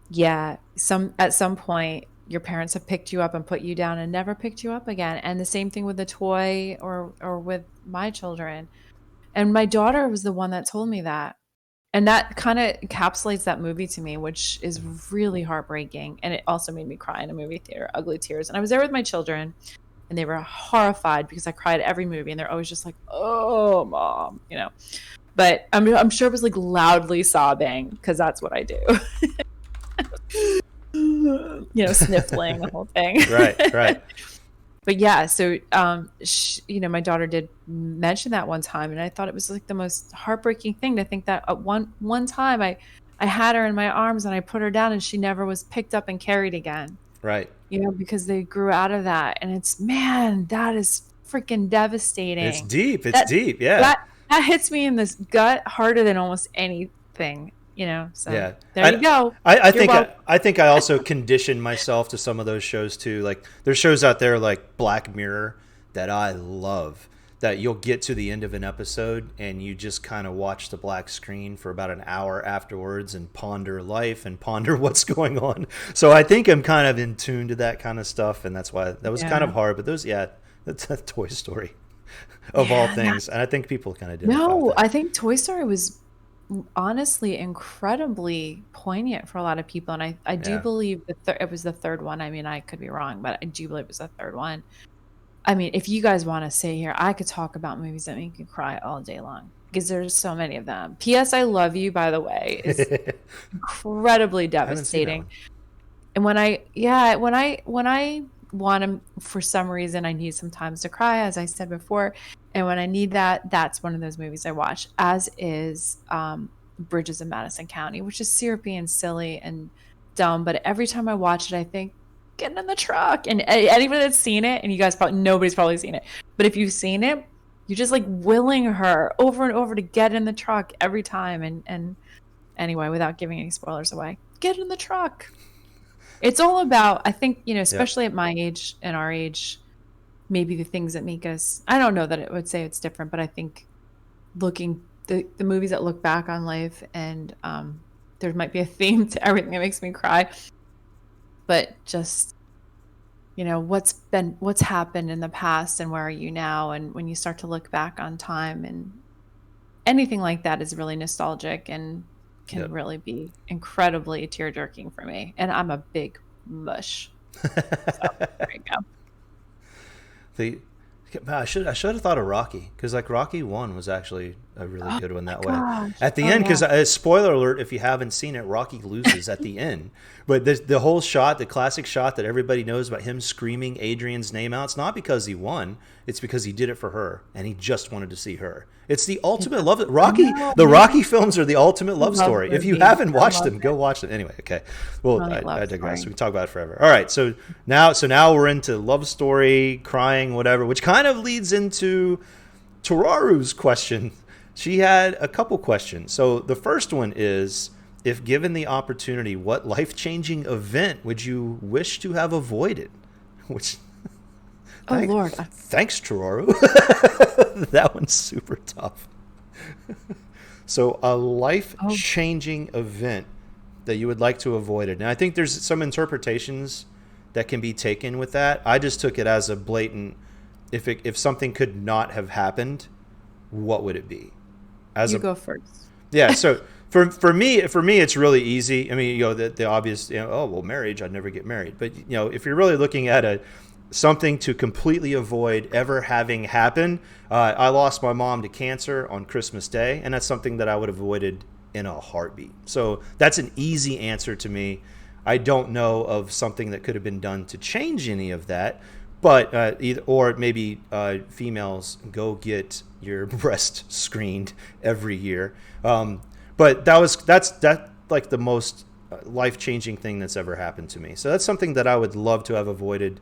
Yeah. At some point, your parents have picked you up and put you down and never picked you up again. And the same thing with the toy or with my children. And my daughter was the one that told me that. And that kind of encapsulates that movie to me, which is really heartbreaking. And it also made me cry in a movie theater, ugly tears. And I was there with my children, and they were horrified because I cried at every movie, and they're always just like, "Oh, mom," you know. But I'm sure it was like loudly sobbing because that's what I do. You know, sniffling the whole thing. Right. But yeah, so you know, my daughter did mention that one time, and I thought it was like the most heartbreaking thing to think that at one time I had her in my arms and I put her down, and she never was picked up and carried again. Right. You know, because they grew out of that, and it's, man, that is freaking devastating. It's deep. It's deep. Yeah. That hits me in this gut harder than almost anything. You know, so yeah. there you go. I think I also conditioned myself to some of those shows too. Like there's shows out there like Black Mirror that I love, that you'll get to the end of an episode and you just kind of watch the black screen for about an hour afterwards and ponder life and ponder what's going on. So I think I'm kind of in tune to that kind of stuff, and that's why that was kind of hard. But that's a Toy Story of all things, and I think people kind of did. No, I think Toy Story was honestly incredibly poignant for a lot of people, and I do believe it was the third one. I mean, I could be wrong, but I do believe it was the third one. I mean, if you guys want to sit here, I could talk about movies that make you cry all day long because there's so many of them. P.S. I Love You, by the way, is incredibly devastating. And when I want to, for some reason, I need some times to cry, as I said before. And when I need that, that's one of those movies I watch, as is Bridges of Madison County, which is syrupy and silly and dumb. But every time I watch it, I think, get in the truck. And anybody that's seen it, and you guys nobody's probably seen it, but if you've seen it, you're just like willing her over and over to get in the truck every time. And anyway, without giving any spoilers away, get in the truck. It's all about, I think, you know, especially at my age and our age, maybe the things that make us, I don't know that it would say it's different, but I think the movies that look back on life, and there might be a theme to everything that makes me cry, but just, you know, what's happened in the past and where are you now? And when you start to look back on time, and anything like that is really nostalgic and can really be incredibly tear-jerking for me. And I'm a big mush. So, there you go. I should have thought of Rocky, because like Rocky 1 was actually a really good one that way. At the end, because spoiler alert, if you haven't seen it, Rocky loses at the end. But the whole shot, the classic shot that everybody knows about him screaming Adrian's name out, it's not because he won. It's because he did it for her, and he just wanted to see her. It's the ultimate love. The Rocky films are the ultimate love story. If you haven't watched them, go watch them. Anyway, okay. Well, I digress. We can talk about it forever. All right. So now we're into love story, crying, whatever, which kind of leads into Tararu's question. She had a couple questions. So the first one is, if given the opportunity, what life-changing event would you wish to have avoided? Which, Lord. Thanks, Tararu. That one's super tough. So a life-changing event that you would like to avoid it. And I think there's some interpretations that can be taken with that. I just took it as a blatant, if something could not have happened, what would it be? Go first. Yeah, so for me, it's really easy. I mean, you know, the obvious, you know, marriage, I'd never get married. But, you know, if you're really looking at something to completely avoid ever having happen, I lost my mom to cancer on Christmas Day, and that's something that I would have avoided in a heartbeat. So that's an easy answer to me. I don't know of something that could have been done to change any of that. But maybe females, go get your breast screened every year. But that's like the most life-changing thing that's ever happened to me. So that's something that I would love to have avoided.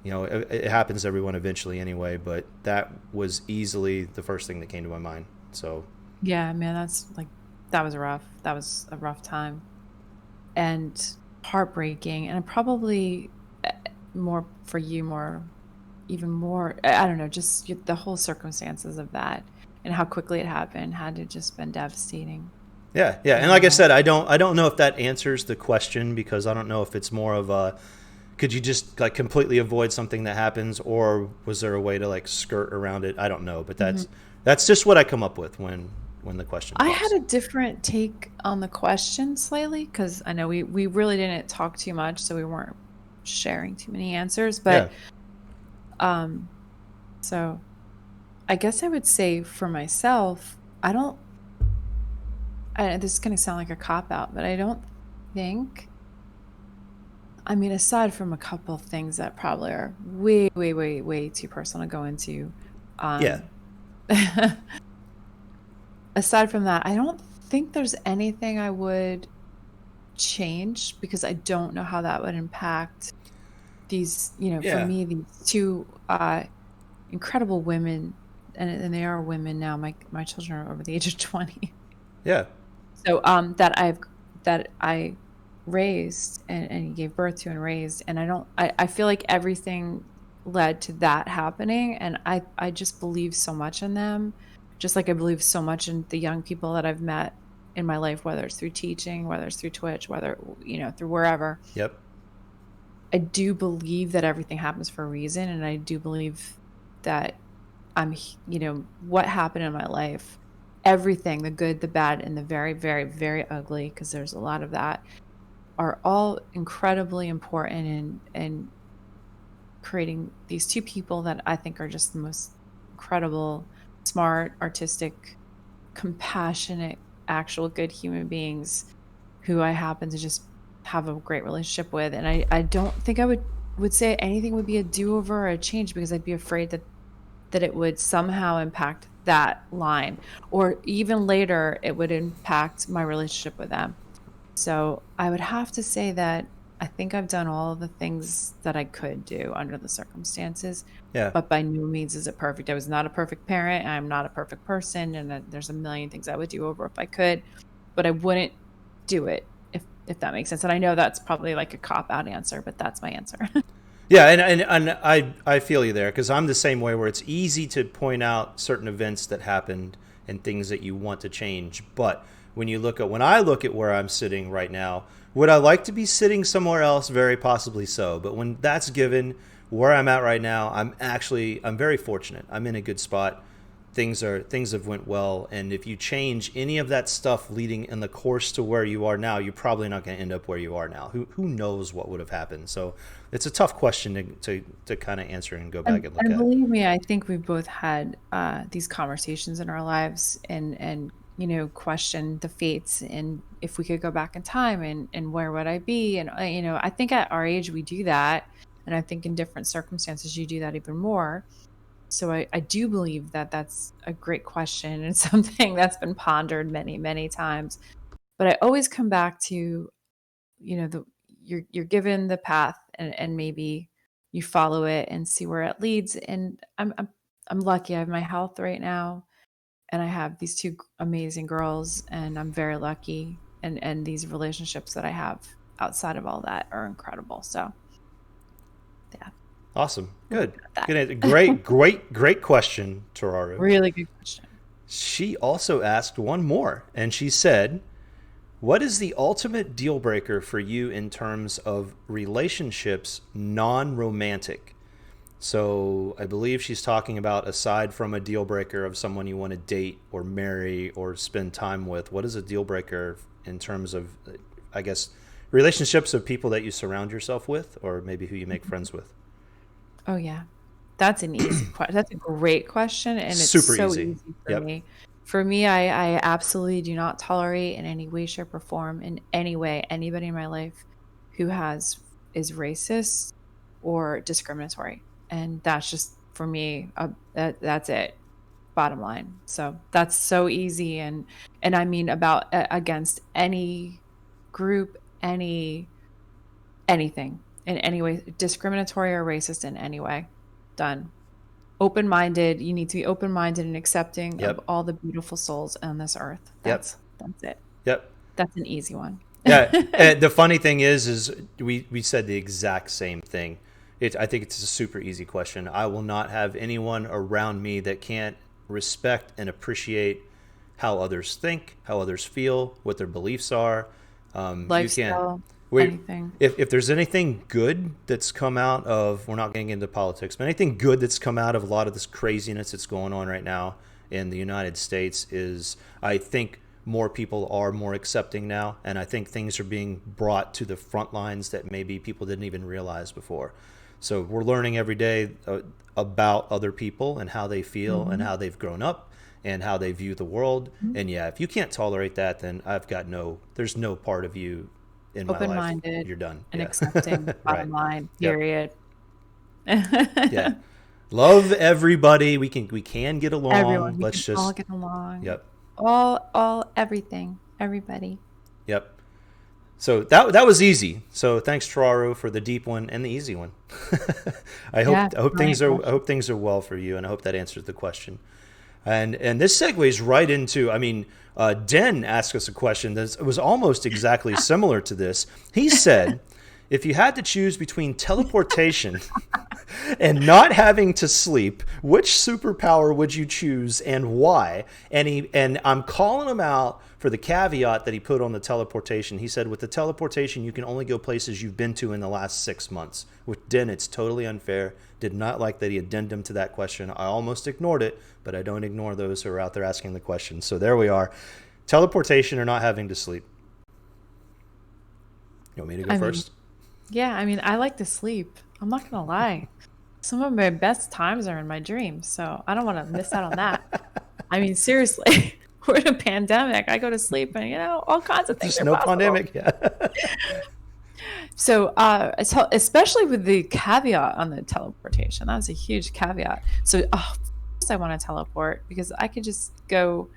You know, it happens to everyone eventually anyway, but that was easily the first thing that came to my mind. So yeah, man, that was rough. That was a rough time and heartbreaking, and probably more for you, even more, I don't know, just the whole circumstances of that and how quickly it happened had to just been devastating. Yeah. And like I said, I don't know if that answers the question, because I don't know if it's more of a, Could you just like completely avoid something that happens, or was there a way to like skirt around it? I don't know, but Mhm. that's just what I come up with when the question I had pops. a different take on the question slightly because I know we really didn't talk too much, so we weren't sharing too many answers. Yeah, But um, so I guess I would say for myself, I don't. This is going to sound like a cop out, but I don't think. I mean, aside from a couple of things that probably are way, way, way, way too personal to go into, yeah, um, aside from that, I don't think there's anything I would change because I don't know how that would impact these, for yeah, me, these two incredible women, and they are women now. My children are over the age of 20. yeah, So that I raised and gave birth to and raised, and I feel like everything led to that happening, and I just believe so much in them, just like I believe so much in the young people that I've met in my life, whether it's through teaching, whether it's through Twitch, whether through wherever. yep, I do believe that everything happens for a reason, and I do believe that what happened in my life, everything, the good, the bad, and the very, very, very ugly, because there's a lot of that, are all incredibly important in creating these two people that I think are just the most incredible, smart, artistic, compassionate, actual good human beings who I happen to just have a great relationship with. And I don't think I would say anything would be a do-over or a change because I'd be afraid that it would somehow impact that line, or even later it would impact my relationship with them. So I would have to say that I think I've done all of the things that I could do under the circumstances, yeah. but by no means is it perfect. I was not a perfect parent. I'm not a perfect person, and there's a million things I would do over if I could, but I wouldn't do it if that makes sense. And I know that's probably like a cop out answer, but that's my answer. Yeah, and I feel you there because I'm the same way where it's easy to point out certain events that happened and things that you want to change. But when I look at where I'm sitting right now, would I like to be sitting somewhere else? Very possibly so. But when that's given, where I'm at right now, I'm very fortunate. I'm in a good spot. Things have went well, and if you change any of that stuff leading in the course to where you are now, you're probably not going to end up where you are now. Who knows what would have happened? So it's a tough question to kind of answer and go back And and look and at. believe me, I think we've both had these conversations in our lives and question the fates and if we could go back in time and where would I be? And I think at our age we do that, and I think in different circumstances you do that even more. So I do believe that that's a great question and something that's been pondered many, many times. But I always come back to the you're given the path, and maybe you follow it and see where it leads. And I'm lucky I have my health right now, and I have these two amazing girls, and I'm very lucky, and these relationships that I have outside of all that are incredible. So yeah, Awesome, we'll leave good, it good, at that. great question, Toraru. Really good question. She also asked one more, and she said, "What is the ultimate deal breaker for you in terms of relationships, non-romantic?" So I believe she's talking about aside from a deal breaker of someone you want to date or marry or spend time with, what is a deal breaker in terms of, I guess, relationships of people that you surround yourself with or maybe who you make friends with? Oh yeah. That's an easy question. That's a great question, and it's Super so easy. easy for Yep. me. For me, I absolutely do not tolerate in any way, shape, or form, in any way, anybody in my life who is racist or discriminatory, and that's just for me. That's it. Bottom line. So that's so easy, and I mean about against any group, anything in any way, discriminatory or racist in any way. Done. Open-minded. You need to be open-minded and accepting of Yep. all the beautiful souls on this earth. Yep. That's it. Yep. That's an easy one. Yeah. And the funny thing is we said the exact same thing. I think it's a super easy question. I will not have anyone around me that can't respect and appreciate how others think, how others feel, what their beliefs are. You can't. Lifestyle. anything. If there's anything good that's come out of, we're not getting into politics, but anything good that's come out of a lot of this craziness that's going on right now in the United States is, I think more people are more accepting now, and I think things are being brought to the front lines that maybe people didn't even realize before. So we're learning every day about other people and how they feel and how they've grown up and how they view the world. And yeah, if you can't tolerate that, then there's no part of you in my life. Open-minded. You're done. And Yeah. accepting, bottom line, period. Yeah. Love everybody. We can get along. Everyone, we Let's can just all get along. Yep. Everything, everybody. Yep. So that was easy. So thanks, Tararu, for the deep one and the easy one. I hope things are well for you, and I hope that answers the question. And this segues right into, Den asked us a question that was almost exactly similar to this. He said, if you had to choose between teleportation and not having to sleep, which superpower would you choose and why? And I'm calling him out for the caveat that he put on the teleportation. He said, with the teleportation, you can only go places you've been to in the last 6 months. With Den, it's totally unfair. Did not like that he addendum to that question. I almost ignored it, but I don't ignore those who are out there asking the question. So there we are. Teleportation or not having to sleep. You want me to go first? Yeah, I like to sleep. I'm not going to lie. Some of my best times are in my dreams, so I don't want to miss out on that. Seriously. We're in a pandemic. I go to sleep and, all kinds of things. There's no pandemic. Yeah. So, especially with the caveat on the teleportation, that was a huge caveat. So, of course I want to teleport because I could just go,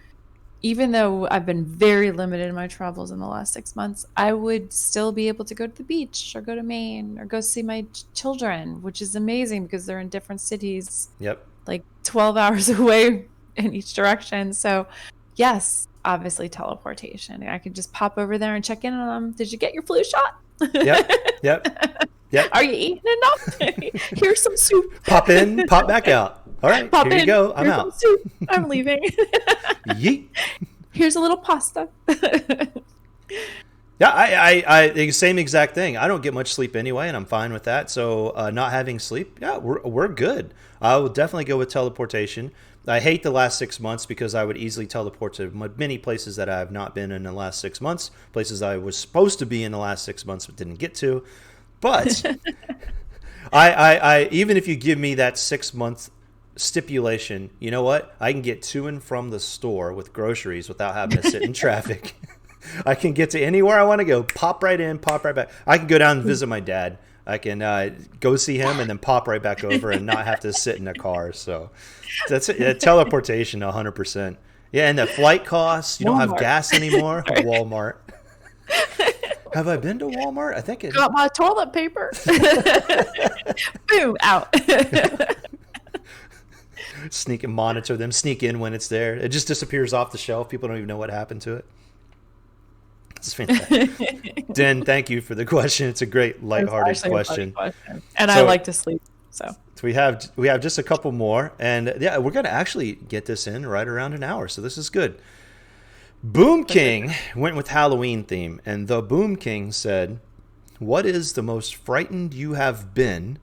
even though I've been very limited in my travels in the last 6 months, I would still be able to go to the beach or go to Maine or go see my children, which is amazing because they're in different cities. Yep. Like 12 hours away in each direction. So, yes, obviously teleportation. I could just pop over there and check in on them. Did you get your flu shot? Yep. Are you eating enough? Here's some soup. Pop in, pop back out. All right, Pop here in. you go. I'm Here's out. some soup. I'm leaving. Yeet. Here's a little pasta. Yeah, I the same exact thing. I don't get much sleep anyway, and I'm fine with that. So not having sleep, yeah, we're good. I will definitely go with teleportation. I hate the last 6 months because I would easily teleport to many places that I have not been in the last 6 months, places I was supposed to be in the last 6 months but didn't get to. But I even if you give me that 6 month stipulation, you know what? I can get to and from the store with groceries without having to sit in traffic. I can get to anywhere I want to go, pop right in, pop right back. I can go down and visit my dad. I can go see him and then pop right back over and not have to sit in a car. So that's it. Yeah, teleportation, 100%. Yeah, and the flight costs. You don't have gas anymore. Walmart. Have I been to Walmart? I think it. Got my toilet paper. Boom, out. Sneak and monitor them. Sneak in when it's there. It just disappears off the shelf. People don't even know what happened to it. It's fantastic. Den, thank you for the question. It's a great lighthearted question. And I like to sleep. So we have just a couple more, and yeah, we're gonna actually get this in right around an hour, so this is good. Boom King went with Halloween theme, and the Boom King said, "What is the most frightened you have been?"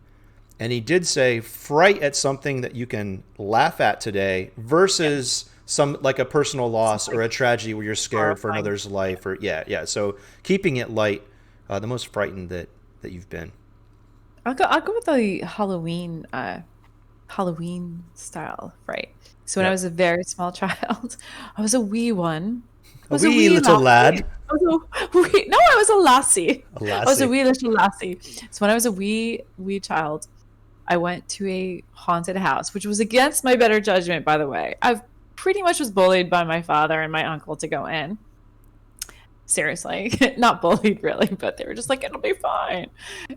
And he did say fright at something that you can laugh at today versus some like a personal loss or a tragedy where you're scared for another's life or yeah. So keeping it light, the most frightened that you've been. I'll go with the Halloween style fright. So when I was a very small child, I was a wee one. A wee little lad. I was a lassie. I was a wee little lassie. So when I was a wee child, I went to a haunted house, which was against my better judgment, by the way. I pretty much was bullied by my father and my uncle to go in. Seriously. Not bullied, really, but they were just like, it'll be fine.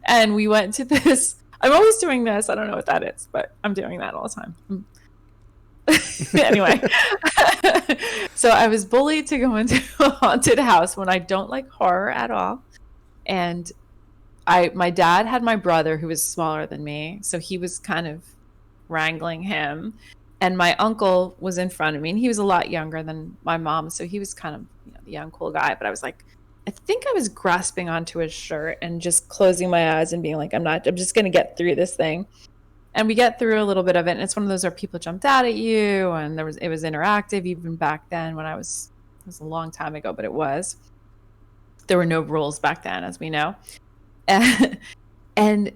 And we went to this. I'm always doing this. I don't know what that is, but I'm doing that all the time. Anyway. So I was bullied to go into a haunted house when I don't like horror at all. And my dad had my brother who was smaller than me, so he was kind of wrangling him, and my uncle was in front of me, and he was a lot younger than my mom, so he was kind of the young cool guy. But I was like, I think I was grasping onto his shirt and just closing my eyes and being like, I'm just going to get through this thing. And we get through a little bit of it. And it's one of those where people jumped out at you, and it was interactive even back then when it was a long time ago, but there were no rules back then, as we know. And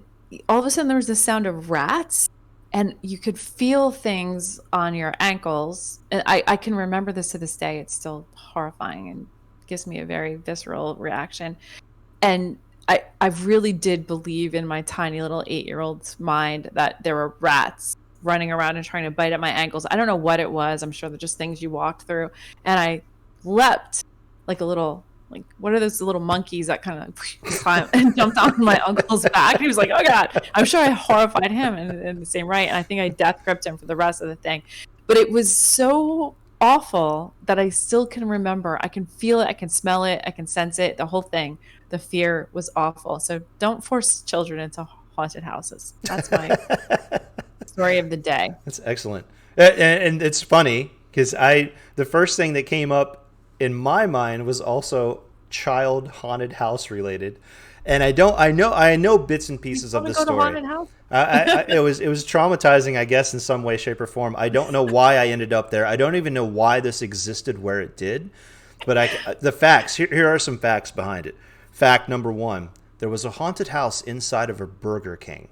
all of a sudden there was the sound of rats, and you could feel things on your ankles. And I can remember this to this day. It's still horrifying and gives me a very visceral reaction. And I really did believe in my tiny little 8-year-old's mind that there were rats running around and trying to bite at my ankles. I don't know what it was. I'm sure they're just things you walked through. And I leapt like a little, like, what are those little monkeys that kind of climbed and jumped on my uncle's back? He was like, oh God. I'm sure I horrified him in the same right. And I think I death gripped him for the rest of the thing. But it was so awful that I still can remember. I can feel it. I can smell it. I can sense it. The whole thing. The fear was awful. So don't force children into haunted houses. That's my story of the day. That's excellent. And it's funny because the first thing that came up in my mind was also child haunted house related. And I know bits and pieces of the story. Haunted house? It was traumatizing, I guess, in some way, shape, or form. I don't know why I ended up there. I don't even know why this existed where it did. But the facts, here are some facts behind it. Fact number 1, there was a haunted house inside of a Burger King.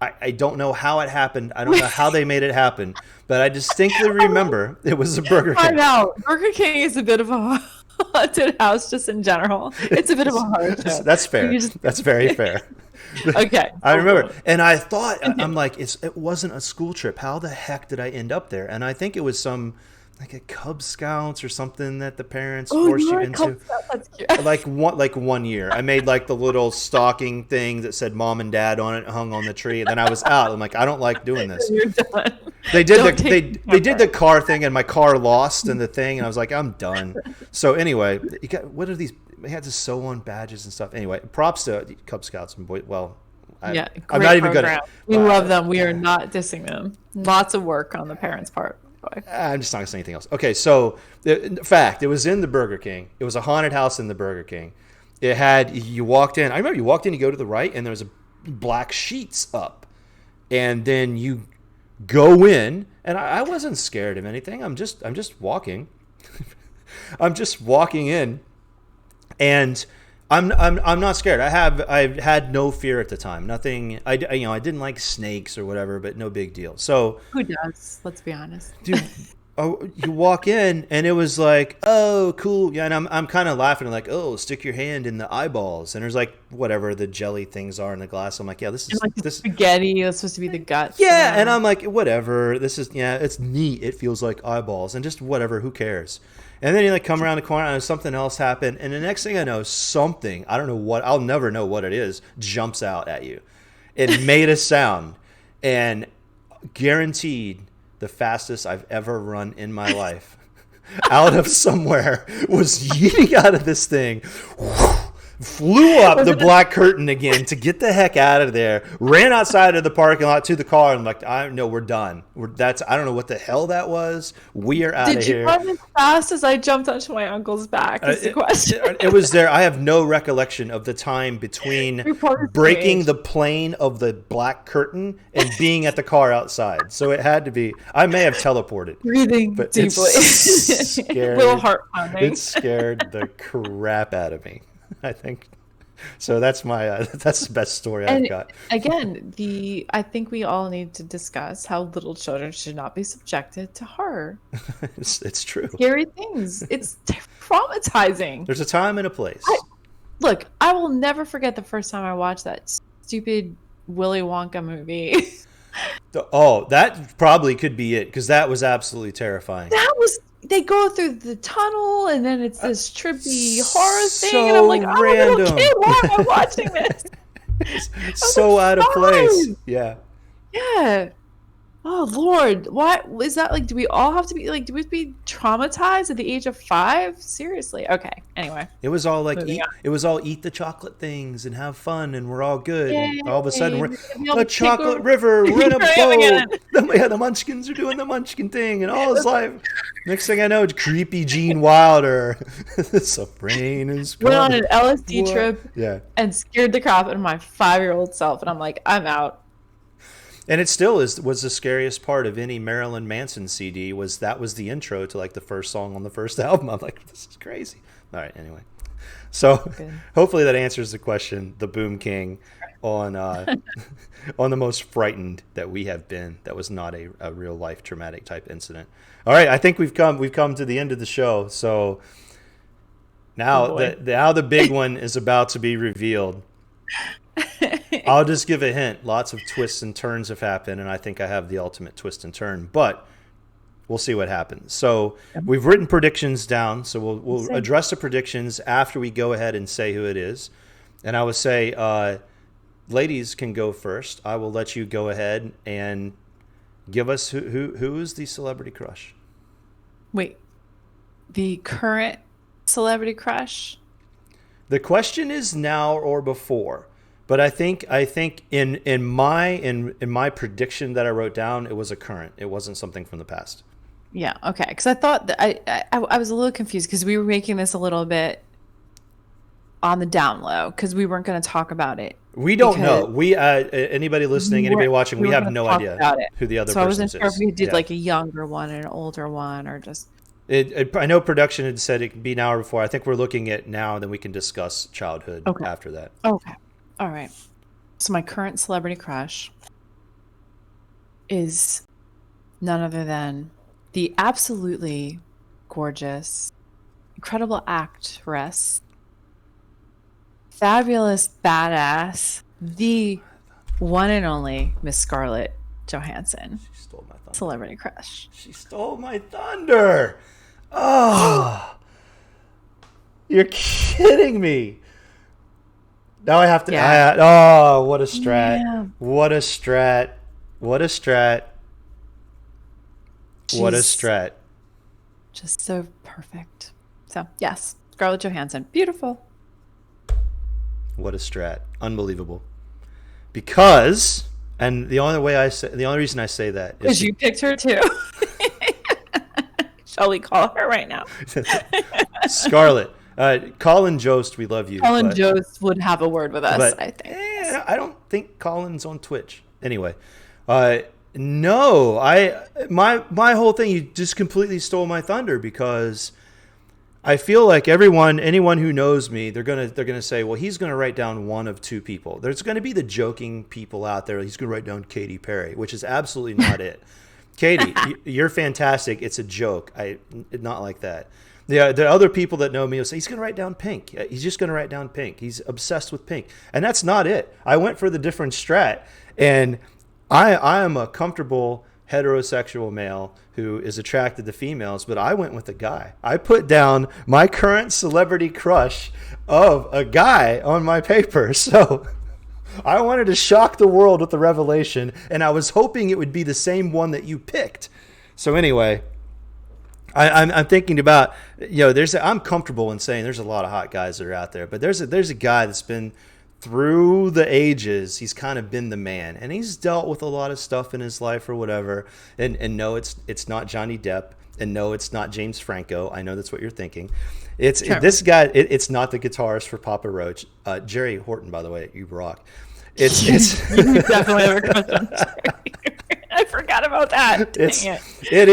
I don't know how it happened. I don't know how they made it happen, but I distinctly remember it was a Burger King. I know. Burger King is a bit of a haunted house just in general. It's a bit of a horror show. That's fair. That's very fair. Okay. I remember. And I thought, I'm like, it wasn't a school trip. How the heck did I end up there? And I think it was some, like a Cub Scouts or something that the parents forced you into. That's cute. Like 1 year. I made like the little stocking thing that said mom and dad on it, hung on the tree, and then I was out. I'm like, I don't like doing this. You're done. They did they did the car thing, and my car lost in the thing, and I was like, I'm done. So anyway, what are these? They had to sew on badges and stuff. Anyway, props to Cub Scouts and boy. Well, I'm not even good. We love them. We are not dissing them. Lots of work on the parents' part. I'm just not going to say anything else. Okay, so the fact, it was in the Burger King. It was a haunted house in the Burger King. You walked in. I remember you walked in, you go to the right, and there was black sheets up. And then you go in, and I wasn't scared of anything. I'm just walking. I'm just walking in, and I'm not scared. I've had no fear at the time. Nothing. I didn't like snakes or whatever, but no big deal. So who does? Let's be honest, dude. You walk in and it was like, oh, cool, yeah. And I'm kind of laughing, like, oh, stick your hand in the eyeballs, and there's like whatever the jelly things are in the glass. I'm like, yeah, this is like this spaghetti. It's supposed to be the guts. Yeah, and I'm like, whatever. This is it's neat. It feels like eyeballs, and just whatever. Who cares? And then you like come around the corner and something else happened. And the next thing I know, something, I don't know what, I'll never know what it is, jumps out at you. It made a sound, and guaranteed the fastest I've ever run in my life out of somewhere was yeeting out of this thing. Flew up the black curtain again to get the heck out of there. Ran outside of the parking lot to the car, and I'm like, I know we're done. I don't know what the hell that was. We are out of here. Did you run as fast as I jumped onto my uncle's back? Is the question. It was there. I have no recollection of the time between breaking the plane of the black curtain and being at the car outside. So it had to be. I may have teleported. Breathing but deeply. Scared, little heart pounding. It scared the crap out of me. I think so. That's the best story I've got. Again, I think we all need to discuss how little children should not be subjected to horror. It's true. Scary things. It's traumatizing. There's a time and a place. Look, I will never forget the first time I watched that stupid Willy Wonka movie. Oh, that probably could be it, because that was absolutely terrifying. They go through the tunnel, and then it's this trippy horror thing, and I'm like, I'm a little kid. Why am I watching this? So out of place. Yeah. Yeah. Oh Lord, what is that like? Do we all have to be like? Do we have to be traumatized at the age of 5? Seriously? Okay. Anyway, It was all like moving eat. on. It was all eat the chocolate things and have fun, and we're all good. And all of a sudden, Yay! we're We're gonna be able a to kick chocolate over. river. We're in a Here I am boat. again. Yeah, the Munchkins are doing the Munchkin thing, and all is life. Next thing I know, it's creepy Gene Wilder. Some rain is Went on coming. an LSD What? trip Yeah. and scared the crap out of my 5-year-old self, and I'm like, I'm out. And it still is was the scariest part of any Marilyn Manson CD was that was the intro to like the first song on the first album. I'm like, this is crazy. All right, anyway. So Good. hopefully that answers the question, the Boom King, on on the most frightened that we have been. That was not a real life traumatic type incident. All right, I think we've come to the end of the show. So Oh now boy. now the big one is about to be revealed. I'll just give a hint. Lots of twists and turns have happened, and I think I have the ultimate twist and turn. But we'll see what happens. So we've written predictions down. So we'll See. address the predictions after we go ahead and say who it is. And I would say, ladies can go first. I will let you go ahead and give us who is the celebrity crush. Wait, the current celebrity crush? The question is now or before. But I think in my prediction that I wrote down, it was a current. It wasn't something from the past. Yeah, okay. Because I thought that I was a little confused because we were making this a little bit on the down low because we weren't going to talk about it We don't because know. We anybody listening, anybody watching, we we were have going to no talk idea about it. who the other So I person wasn't sure if is. we did Yeah. like a younger one and an older one or just I know production had said it could be an hour before. I think we're looking at now, and then we can discuss childhood okay. after that. Okay. All right. So my current celebrity crush is none other than the absolutely gorgeous, incredible actress, fabulous badass, the one and only Miss Scarlett Johansson. She stole my thunder. Celebrity crush. She stole my thunder. Oh, you're kidding me. Now I have to. Yeah. Oh, what a strat. Yeah. What a strat. What a strat. What a She's strat. just so perfect. So, yes, Scarlett Johansson. Beautiful. What a strat. Unbelievable. Because, and the only reason I say that is Because you picked her too. Shall we call her right now? Scarlett. Colin Jost, we love you. Colin but, Jost would have a word with us, but I think. I don't think Colin's on Twitch. Anyway, no, my whole thing, you just completely stole my thunder because I feel like anyone who knows me, they're gonna say, well, he's gonna write down one of two people. There's gonna be the joking people out there. He's gonna write down Katy Perry, which is absolutely not it. Katie, you're fantastic. It's a joke. Not like that. The other people that know me will say he's going to write down Pink. He's just going to write down Pink. He's obsessed with Pink, and that's not it. I went for the different strat, and I am a comfortable heterosexual male who is attracted to females, but I went with a guy. I put down my current celebrity crush of a guy on my paper, so. I wanted to shock the world with the revelation, and I was hoping it would be the same one that you picked. So anyway, I'm thinking about, I'm comfortable in saying there's a lot of hot guys that are out there, but there's a guy that's been through the ages. He's kind of been the man, and he's dealt with a lot of stuff in his life or whatever. And no, it's not Johnny Depp, and no, it's not James Franco. I know that's what you're thinking. This guy. It's not the guitarist for Papa Roach. Jerry Horton, by the way, you rock. It's You definitely have a crush on Jerry. I forgot about that. Dang it. It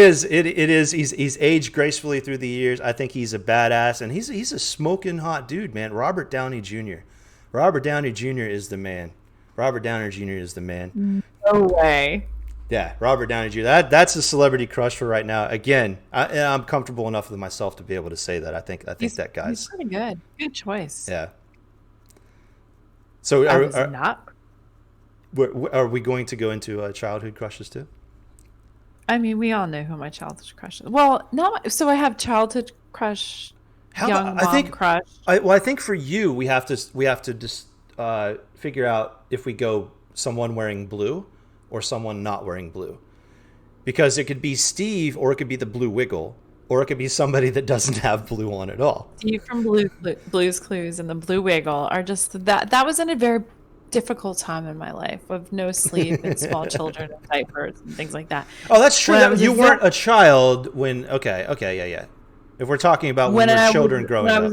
is. He's aged gracefully through the years. I think he's a badass, and he's a smoking hot dude, man. Robert Downey Jr. Robert Downey Jr. is the man. Robert Downey Jr. is the man. No way. Yeah, Robert Downey Jr. That's a celebrity crush for right now. Again, I'm comfortable enough with myself to be able to say that. I think that guy's He's pretty good. Good choice. yeah. So I was not. are we going to go into childhood crushes too? I mean, we all know who my childhood crush is. Well, so I have childhood crush, young mom crush. I think for you, we have to just figure out if we go someone wearing blue or someone not wearing blue. because it could be Steve or it could be the Blue Wiggle or it could be somebody that doesn't have blue on at all. Steve from Blue's Clues and the Blue Wiggle are just that was in a very difficult time in my life of no sleep and small children and diapers and things like that. Oh, that's true. When You weren't a child when. Okay, yeah. If we're talking about when you're children growing up. When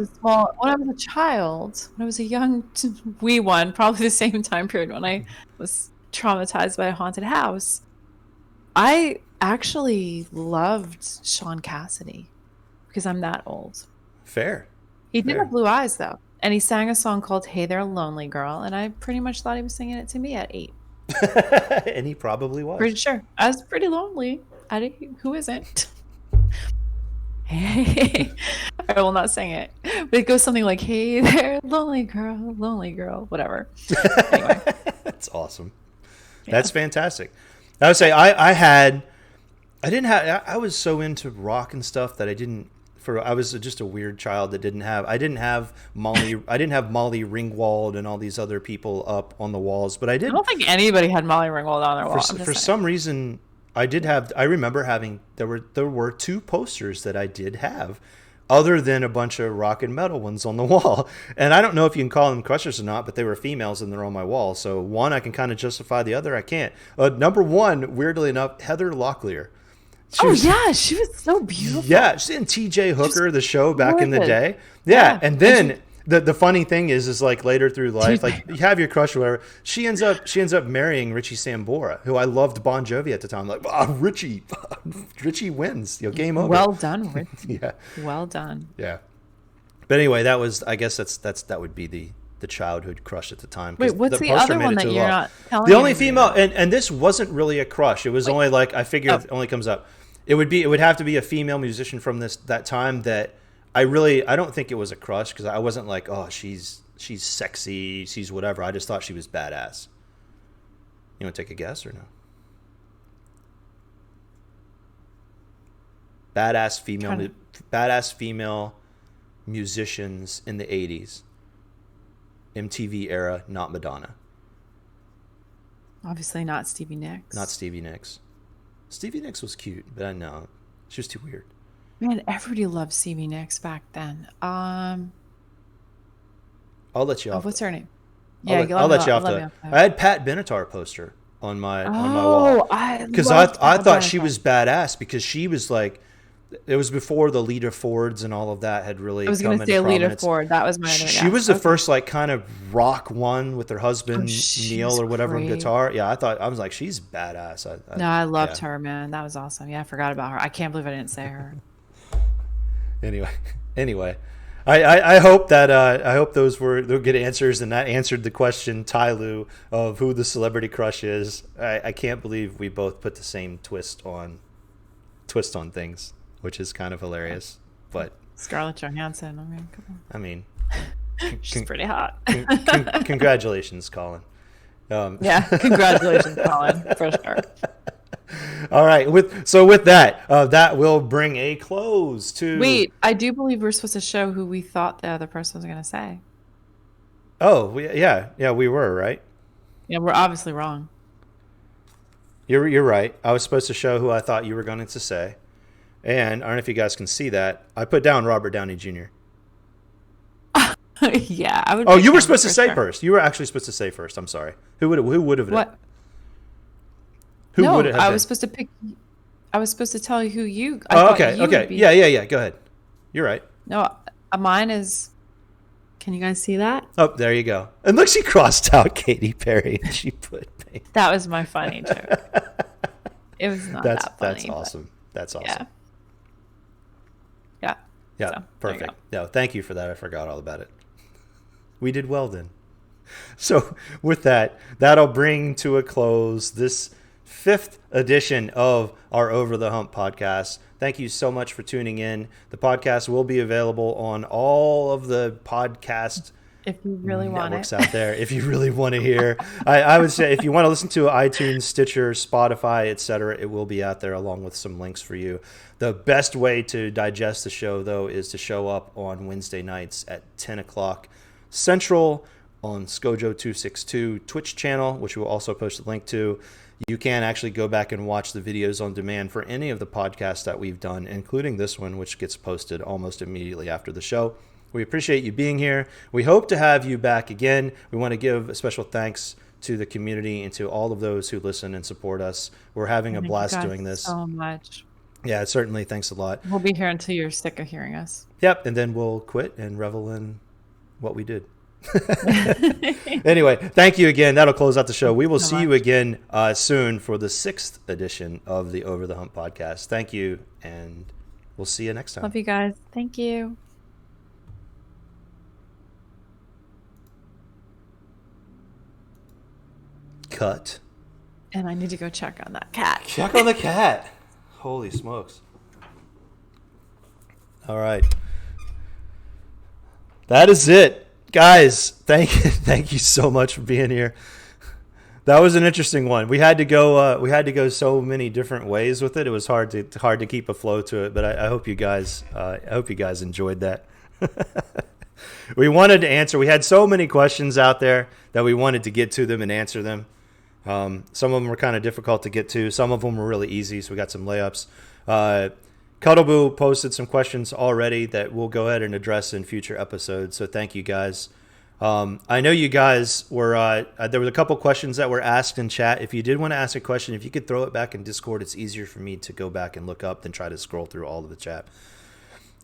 I was a child, when I was a young wee one, probably the same time period when I was traumatized by a haunted house, I actually loved Sean Cassidy because I'm that old. Fair. He did have blue eyes though, and he sang a song called "Hey There, Lonely Girl," and I pretty much thought he was singing it to me at 8. And he probably was. Pretty sure. I was pretty lonely at 8. Who isn't? Hey, I will not sing it, but it goes something like "Hey there, lonely girl," whatever. Anyway, that's awesome. Yeah. That's fantastic. I would say I was so into rock and stuff that I was just a weird child that I didn't have Molly Ringwald and all these other people up on the walls, but I did. I don't think anybody had Molly Ringwald on their wall. For some reason, I remember having, there were 2 posters that I did have, other than a bunch of rock and metal ones on the wall. And I don't know if you can call them crushes or not, but they were females and they're on my wall. So one, I can kind of justify, the other I can't. Number 1, weirdly enough, Heather Locklear. She was so beautiful. Yeah, she's in T.J. Hooker, the show back in the day. Yeah, and then the funny thing is like later through life, like you have your crush or whatever. She ends up marrying Richie Sambora, who I loved Bon Jovi at the time. Like, Richie wins. Game over. Well done, Richie. Yeah. Well done. Yeah. But anyway, I guess that would be the childhood crush at the time. Wait, what's the other one that you're not telling? The only female, and this wasn't really a crush. It was only like, I figured it only comes up. It would have to be a female musician from that time that I don't think it was a crush, because I wasn't like, oh, she's sexy, she's whatever. I just thought she was badass. You want to take a guess or no? Badass female musicians in the 80s. MTV era, not Madonna. Obviously not Stevie Nicks. Not Stevie Nicks. Stevie Nicks was cute, but I know she was too weird. Man, everybody loved Stevie Nicks back then. I'll let you off. What's her name? Yeah, I'll let you off. I had Pat Benatar poster on my wall because I thought she was badass, because she was like, it was before the Lita Fords and all of that had really. I was going to say Lita Ford. That was my other guess. She was the first like kind of rock one with her husband Neil or whatever on guitar. Yeah, I was like, she's badass. I loved her, man. That was awesome. Yeah, I forgot about her. I can't believe I didn't say her. Anyway, I hope that they'll get answers, and that answered the question, Ty Lue, of who the celebrity crush is. I can't believe we both put the same twist on things, which is kind of hilarious. But Scarlett Johansson, come on. I mean, she's pretty hot. Congratulations, Colin. Yeah, congratulations, Colin, for sure. All right. With that, that will bring a close to. Wait, I do believe we're supposed to show who we thought the other person was going to say. Oh, yeah, we were, right? Yeah, we're obviously wrong. You're right. I was supposed to show who I thought you were going to say, and I don't know if you guys can see that. I put down Robert Downey Jr. Yeah, I would. Oh, you were supposed to say first. You were actually supposed to say first. I'm sorry. Who would have? What? I was supposed to pick. I was supposed to tell you who you. Okay. Yeah. Go ahead. You're right. No, mine is. Can you guys see that? Oh, there you go. And look, she crossed out Katy Perry and she put me. That was my funny joke. It was not that funny. That's awesome. That's awesome. Yeah. So, perfect. No, thank you for that. I forgot all about it. We did well then. So with that, that'll bring to a close this 5th edition of our Over the Hump podcast. Thank you so much for tuning in. The podcast will be available on all of the podcast if you really networks out there. If you really want to hear, I would say if you want to listen to iTunes, Stitcher, Spotify, etc., it will be out there along with some links for you. The best way to digest the show, though, is to show up on Wednesday nights at 10 o'clock Central on Scojo262 Twitch channel, which we'll also post a link to. You can actually go back and watch the videos on demand for any of the podcasts that we've done, including this one, which gets posted almost immediately after the show. We appreciate you being here. We hope to have you back again. We want to give a special thanks to the community and to all of those who listen and support us. We're having a blast doing this. So much. Yeah, certainly. Thanks a lot. We'll be here until you're sick of hearing us. Yep, and then we'll quit and revel in what we did. Anyway, thank you again. That'll close out the show. We will see you again soon for the 6th edition of the Over the Hump podcast. Thank you, and we'll see you next time. Love you guys. Thank you. Cut. And I need to go check on that cat. Check on the cat. Holy smokes. All right. That is it. Guys, thank you so much for being here. That was an interesting one. We had to go so many different ways with it. It was hard to keep a flow to it, but I hope you guys enjoyed that. We wanted to answer. We had so many questions out there that we wanted to get to them and answer them. Some of them were kind of difficult to get to. Some of them were really easy, so we got some layups. Cuddleboo posted some questions already that we'll go ahead and address in future episodes. So thank you guys. I know you guys were, there were a couple questions that were asked in chat. If you did want to ask a question, if you could throw it back in Discord, it's easier for me to go back and look up than try to scroll through all of the chat.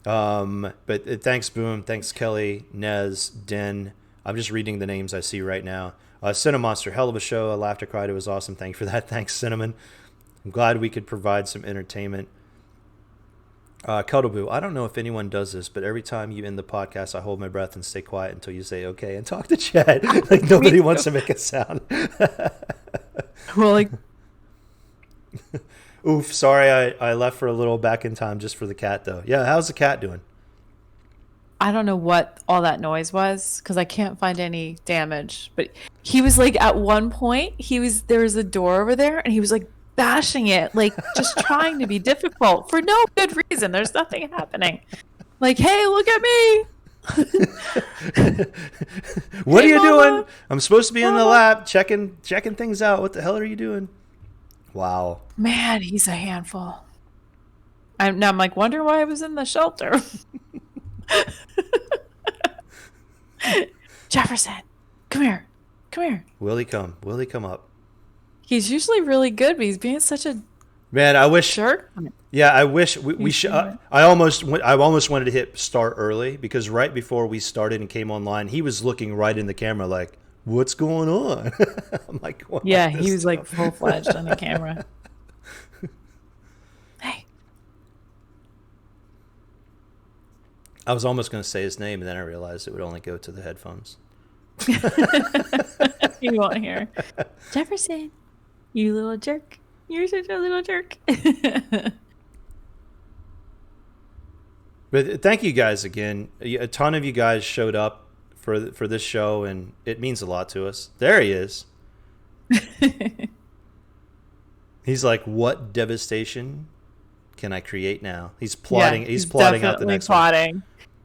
But thanks, Boom. Thanks, Kelly, Nez, Den. I'm just reading the names I see right now. Cinemonster, hell of a show. I laughed, I cried. It was awesome. Thank you for that. Thanks, Cinnamon. I'm glad we could provide some entertainment. Cuddleboo, I don't know if anyone does this, but every time you end the podcast, I hold my breath and stay quiet until you say okay and talk to chat. Like nobody wants to make a sound. Well, like, oof, sorry I left for a little back in time just for the cat though. Yeah, how's the cat doing? I don't know what all that noise was because I can't find any damage. But he was like, at one point, there was a door over there, and he was like bashing it, like just trying to be difficult for no good reason. There's nothing happening. Like, hey, look at me. What are you doing? I'm supposed to be in the lab checking things out. What the hell are you doing? Wow. Man, he's a handful. I'm like, wondering why I was in the shelter. Jefferson, come here. Will he come up? He's usually really good, but he's being such a man. I wish. Sure. Yeah, I wish we should. I almost wanted to hit start early because right before we started and came online, he was looking right in the camera like, "What's going on?" I'm like, what yeah, he was like full fledged on the camera. Hey. I was almost going to say his name, and then I realized it would only go to the headphones. You won't hear. Jefferson, you little jerk. You're such a little jerk. But thank you guys again. A ton of you guys showed up for this show, and it means a lot to us. There he is. He's like, what devastation can I create now? He's plotting. Yeah, he's plotting out the next plotting. One.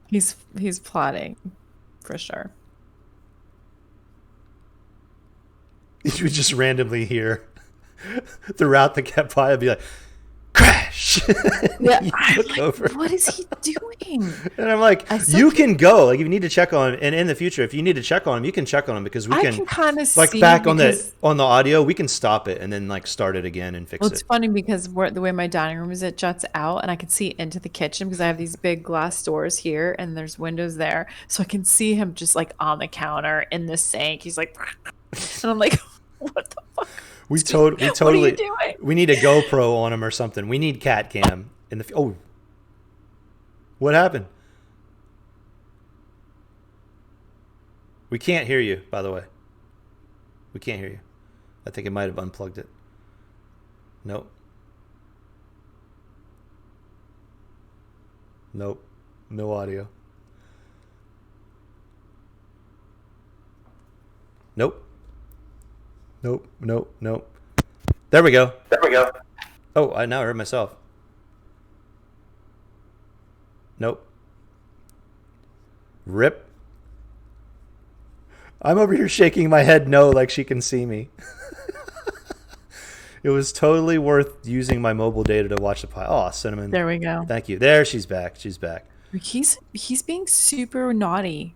He's plotting for sure. You would just randomly hear throughout the campfire, I'd be like, crash. Yeah, like, over. What is he doing? And I'm like, you can go. Like, if you need to check on him, and in the future, if you need to check on him, you can check on him because we can kind of like back on the audio, we can stop it and then like start it again and fix it. It's funny because the way my dining room is, it juts out, and I can see into the kitchen because I have these big glass doors here, and there's windows there, so I can see him just like on the counter in the sink. He's like, and I'm like, what the fuck? We totally. We need a GoPro on him or something. We need cat cam in the. Oh, what happened? We can't hear you. By the way, we can't hear you. I think it might have unplugged it. Nope. Nope. No audio. Nope. Nope. There we go. Oh, I now heard myself. Nope. Rip. I'm over here shaking my head no like she can see me. It was totally worth using my mobile data to watch the pod. Oh, Cinnamon. There we go. Thank you. There, she's back. She's back. He's being super naughty.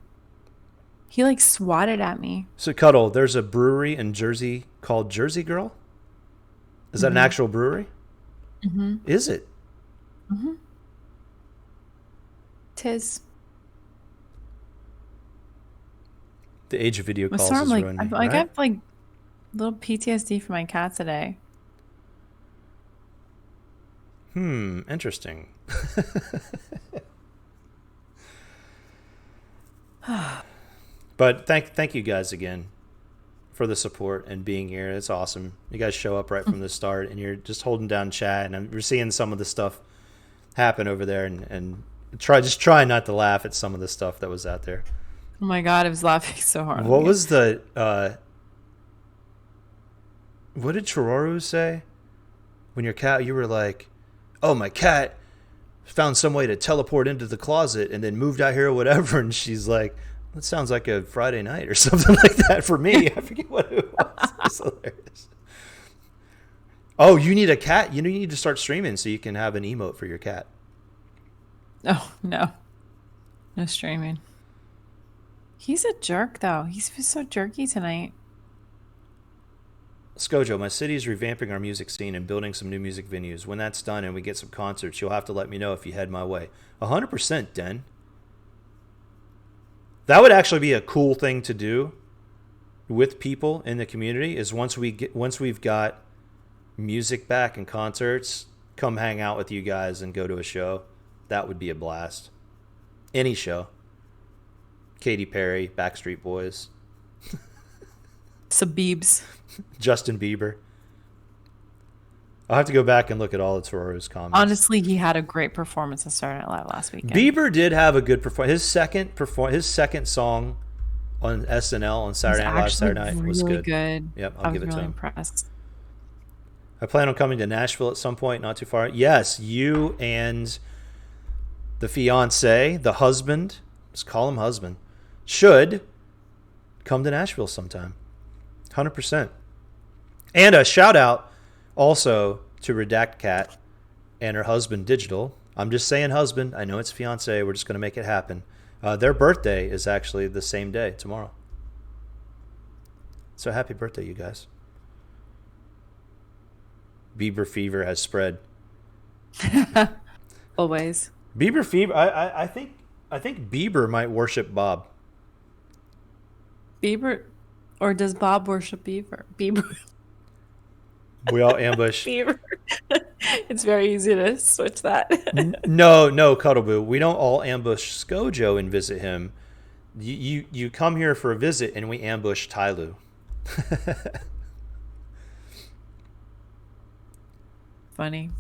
He like swatted at me. So, Cuddle, there's a brewery in Jersey called Jersey Girl. Is that an actual brewery? Mm-hmm. Is it? Mm-hmm. Tis. The age of video calls I'm is like, ruining me, I right? got like little PTSD for my cat today. Interesting. But thank you guys again for the support and being here. It's awesome. You guys show up right from the start, and you're just holding down chat, and we're seeing some of the stuff happen over there, and try not to laugh at some of the stuff that was out there. Oh my god, I was laughing so hard. What was the what did Chororu say when your cat? You were like, "Oh, my cat found some way to teleport into the closet and then moved out here or whatever," and she's like, "That sounds like a Friday night or something like that for me." I forget what it was. It's hilarious. Oh, you need a cat? You need to start streaming so you can have an emote for your cat. Oh no, no streaming. He's a jerk though. He's so jerky tonight. Skojo, my city is revamping our music scene and building some new music venues. When that's done and we get some concerts, you'll have to let me know if you head my way. 100%, Den. That would actually be a cool thing to do with people in the community. Is once we've got music back and concerts, come hang out with you guys and go to a show. That would be a blast. Any show. Katy Perry, Backstreet Boys, Sabibs. Justin Bieber. I'll have to go back and look at all of Toro's comments. Honestly, he had a great performance on Saturday Night Live last weekend. Bieber did have a good performance. His second song on SNL on Saturday Night Live Saturday night was really good. Yep, I'll give it to him. Impressed. I plan on coming to Nashville at some point, not too far. Yes, you and the fiance, the husband, let's call him husband, should come to Nashville sometime. 100%. And a shout out also to Redact Cat and her husband Digital. I'm just saying husband. I know it's fiance. We're just going to make it happen. Their birthday is actually the same day, tomorrow. So happy birthday, you guys. Bieber fever has spread. Always. Bieber fever. I think Bieber might worship Bob. Bieber, or does Bob worship Bieber? Bieber. We all ambush. Bieber. It's very easy to switch that. No, Cuddleboo. We don't all ambush Skojo and visit him. You come here for a visit, and we ambush Tyloo. Funny.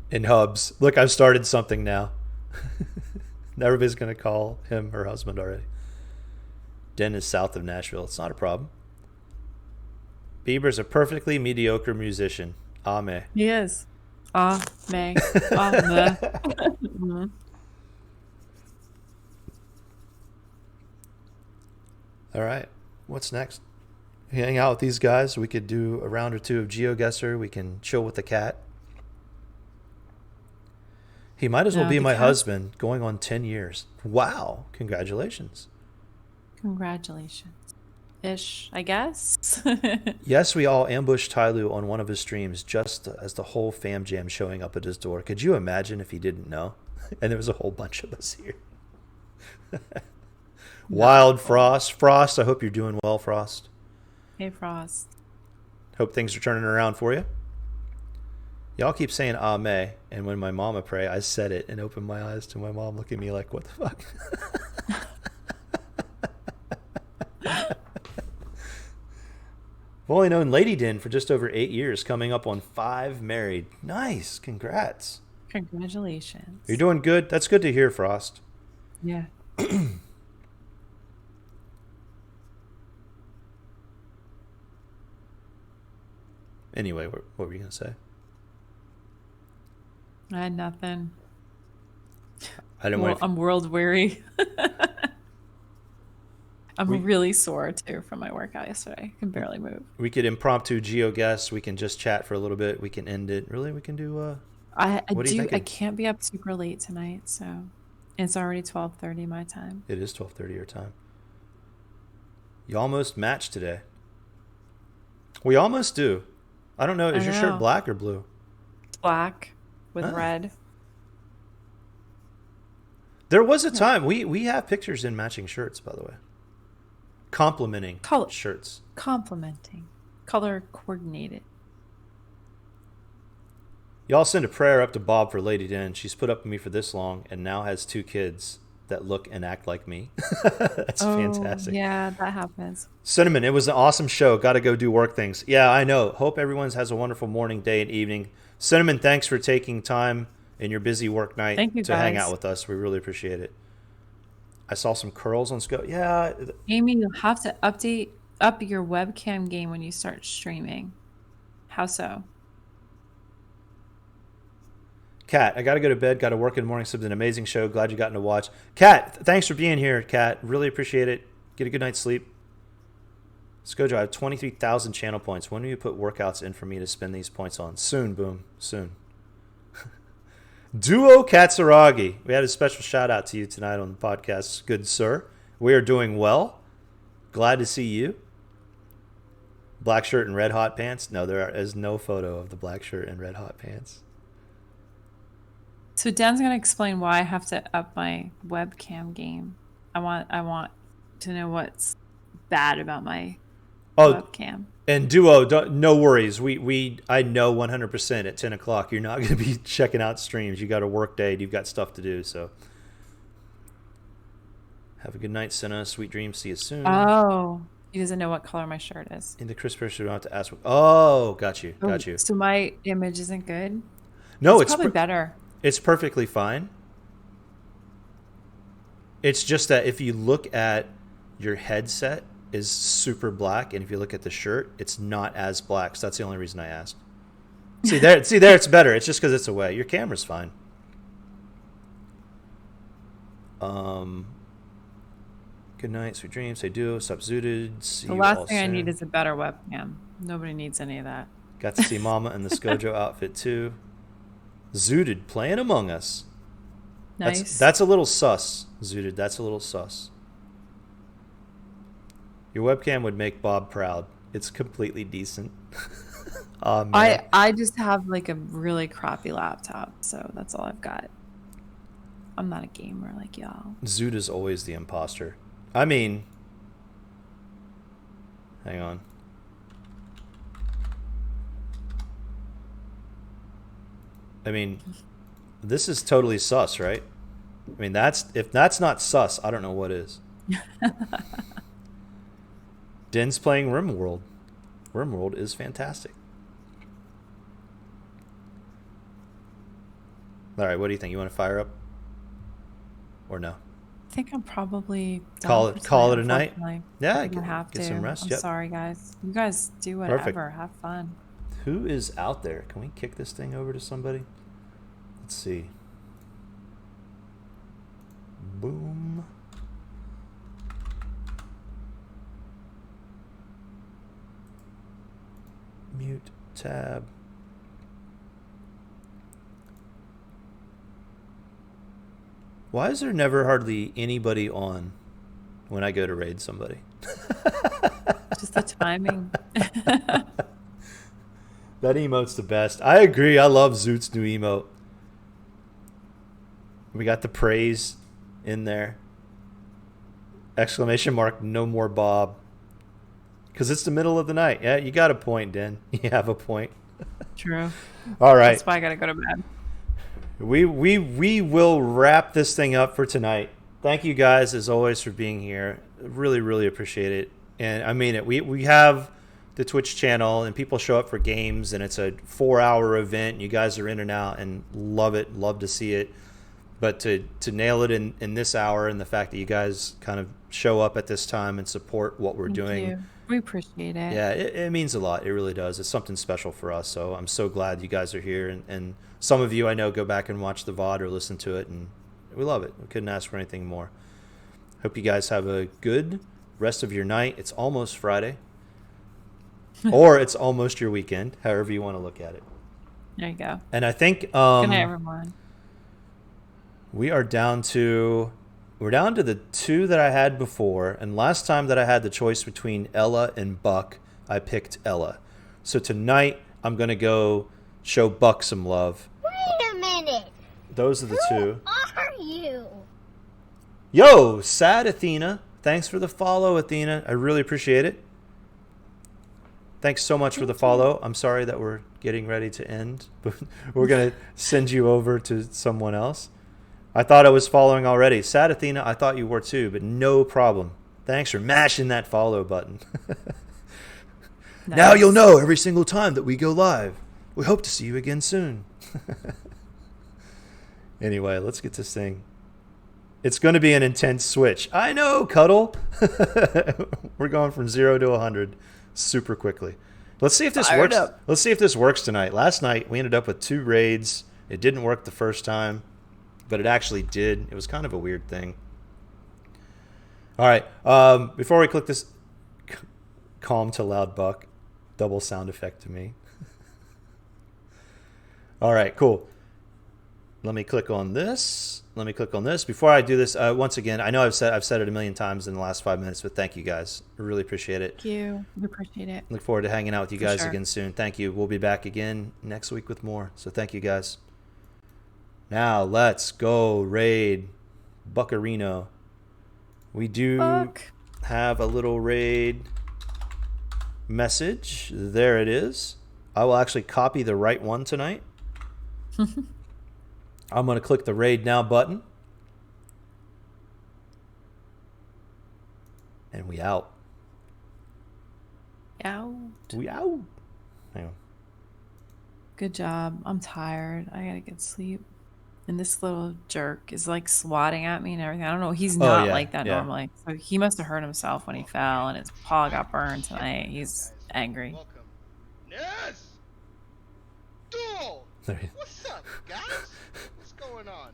And Hubs. Look, I've started something now. Everybody's going to call him her husband already. Den is south of Nashville. It's not a problem. Bieber's a perfectly mediocre musician. Ame. He is. Ame. Mm-hmm. All right. What's next? Hang out with these guys. We could do a round or two of GeoGuessr. We can chill with the cat. He might as well be my husband, going on 10 years. Wow. Congratulations. Congratulations. Ish, I guess. Yes, we all ambushed Tyloo on one of his streams just as the whole fam jam showing up at his door. Could you imagine if he didn't know? And there was a whole bunch of us here. Wild Frost. Frost, I hope you're doing well, Frost. Hey, Frost. Hope things are turning around for you. Y'all keep saying Ame, and when my mama pray, I said it and opened my eyes to my mom looking at me like, what the fuck? I've only known Lady Din for just over 8 years, coming up on 5 married. Nice. Congrats. Congratulations. You're doing good. That's good to hear, Frost. Yeah. Anyway, what were you going to say? I had nothing. I didn't want to... I'm world weary. I'm We really sore too from my workout yesterday. I can barely move. we could impromptu geo guess. We can just chat for a little bit. We can end it. Really, we can do. What are you I thinking? can't be up super late tonight, so it's already 12:30 my time. It is 12:30 your time. You almost matched today. We almost do. I don't know. I Is your shirt know. black or blue? It's black with Ah. red. There was a Yeah. time we have pictures in matching shirts, by the way. Complementing Color shirts. complementing. Color coordinated. Y'all send a prayer up to Bob for Lady Den. She's put up with me for this long and now has 2 kids that look and act like me. That's Oh, fantastic. yeah, that happens. Cinnamon, it was an awesome show. Got to go do work things. Yeah, I know. Hope everyone has a wonderful morning, day, and evening. Cinnamon, thanks for taking time in your busy work night Thank you to hang out guys. with us. We really appreciate it. I saw some curls on Scope. Yeah. Amy, you'll have to update up your webcam game when you start streaming. How so? Kat, I got to go to bed. Got to work in the morning. So it's an amazing show. Glad you gotten to watch. Kat, thanks for being here, Kat. Really appreciate it. Get a good night's sleep. Skojo, I have 23,000 channel points. When do you put workouts in for me to spend these points on? Soon, boom. Soon. Duo Katsuragi. We had a special shout out to you tonight on the podcast, good sir. We are doing well. Glad to see you. Black shirt and red hot pants. No, there is no photo of the black shirt and red hot pants. So Dan's gonna explain why I have to up my webcam game. I want to know what's bad about my Oh, webcam. and Duo, no worries. I know 100% at 10 o'clock you're not going to be checking out streams. You got a work day. You've got stuff to do. So have a good night, Senna. Sweet dreams. See you soon. Oh, he doesn't know what color my shirt is. In the Chris Person, you don't have to ask. Oh, got you. Oh, Got you. so my image isn't good. No, It's probably better. It's perfectly fine. It's just that if you look at your headset is super black, and if you look at the shirt, it's not as black. So that's the only reason I asked. See there, it's better. It's just because it's away. Your camera's fine. Good night, sweet dreams. Say do. Stop zooted. See The you last all thing I need soon. is a better webcam. Nobody needs any of that. Got to see Mama in the Skojo outfit too. Zooted playing Among Us. Nice. That's a little sus, Zooted. That's a little sus. Your webcam would make Bob proud. It's completely decent. Oh man. I just have like a really crappy laptop, so that's all I've got. I'm not a gamer like y'all. Zoot is always the imposter. I mean, hang on. I mean, this is totally sus, right? I mean, if that's not sus, I don't know what is. Den's playing RimWorld. RimWorld is fantastic. All right, what do you think? You want to fire up or no? I think I'm probably done Call for it call it tonight, a night. unfortunately. Yeah, I'm gonna have get to. some rest. I'm Yep. sorry, guys. You guys do Perfect. whatever. Have fun. Who is out there? Can we kick this thing over to somebody? Let's see. Boom. Mute tab. Why is there never hardly anybody on when I go to raid somebody? Just the timing. That emote's the best. I agree. I love Zoot's new emote. We got the praise in there. Exclamation mark, no more Bob. Because it's the middle of the night. Yeah, you got a point, Den. You have a point. True. All right. That's why I gotta go to bed. We will wrap this thing up for tonight. Thank you guys, as always, for being here. Really, really appreciate it. And I mean it. We have the Twitch channel, and people show up for games, and it's a 4-hour event. You guys are in and out, and love it. Love to see it. But to nail it in this hour, and the fact that you guys kind of show up at this time and support what we're Thank doing. you. We appreciate it. Yeah, it means a lot. It really does. It's something special for us. So I'm so glad you guys are here. And some of you I know go back and watch the VOD or listen to it, and we love it. We couldn't ask for anything more. Hope you guys have a good rest of your night. It's almost Friday. Or it's almost your weekend, however you want to look at it. There you go. And I think Good night, everyone. we're down to the two that I had before, and last time that I had the choice between Ella and Buck, I picked Ella. So tonight I'm gonna go show Buck some love. Wait a minute. Those are the two. Who are you? Yo, Sad Athena. Thanks for the follow, Athena. I really appreciate it. Thanks so much for the follow. I'm sorry that we're getting ready to end, but we're going to send you over to someone else. I thought I was following already. Sad Athena, I thought you were too, but no problem. Thanks for mashing that follow button. Nice. Now you'll know every single time that we go live. We hope to see you again soon. Anyway, let's get this thing. It's going to be an intense switch. I know, Cuddle. We're going from 0 to 100 super quickly. Let's see if this works. Let's see if this works tonight. Last night we ended up with 2 raids. It didn't work the first time, but it actually did. It was kind of a weird thing. All right. Before we click this, calm to loud Buck, double sound effect to me. All right, cool. Let me click on this. Before I do this, once again, I know I've said it a million times in the last 5 minutes, but thank you guys. I really appreciate it. Thank you. We appreciate it. Look forward to hanging out with you guys sure. again soon. Thank you. We'll be back again next week with more. So thank you guys. Now let's go raid Buccarino. We do have a little raid message. There it is. I will actually copy the right one tonight. I'm going to click the raid now button. And we out. We out. Hang on. Good job. I'm tired. I gotta get sleep. And this little jerk is like swatting at me and everything. I don't know. He's not like that normally. So he must have hurt himself when he fell and his paw got burned tonight. He's angry. Welcome. Yes! Duel! What's up, guys? What's going on?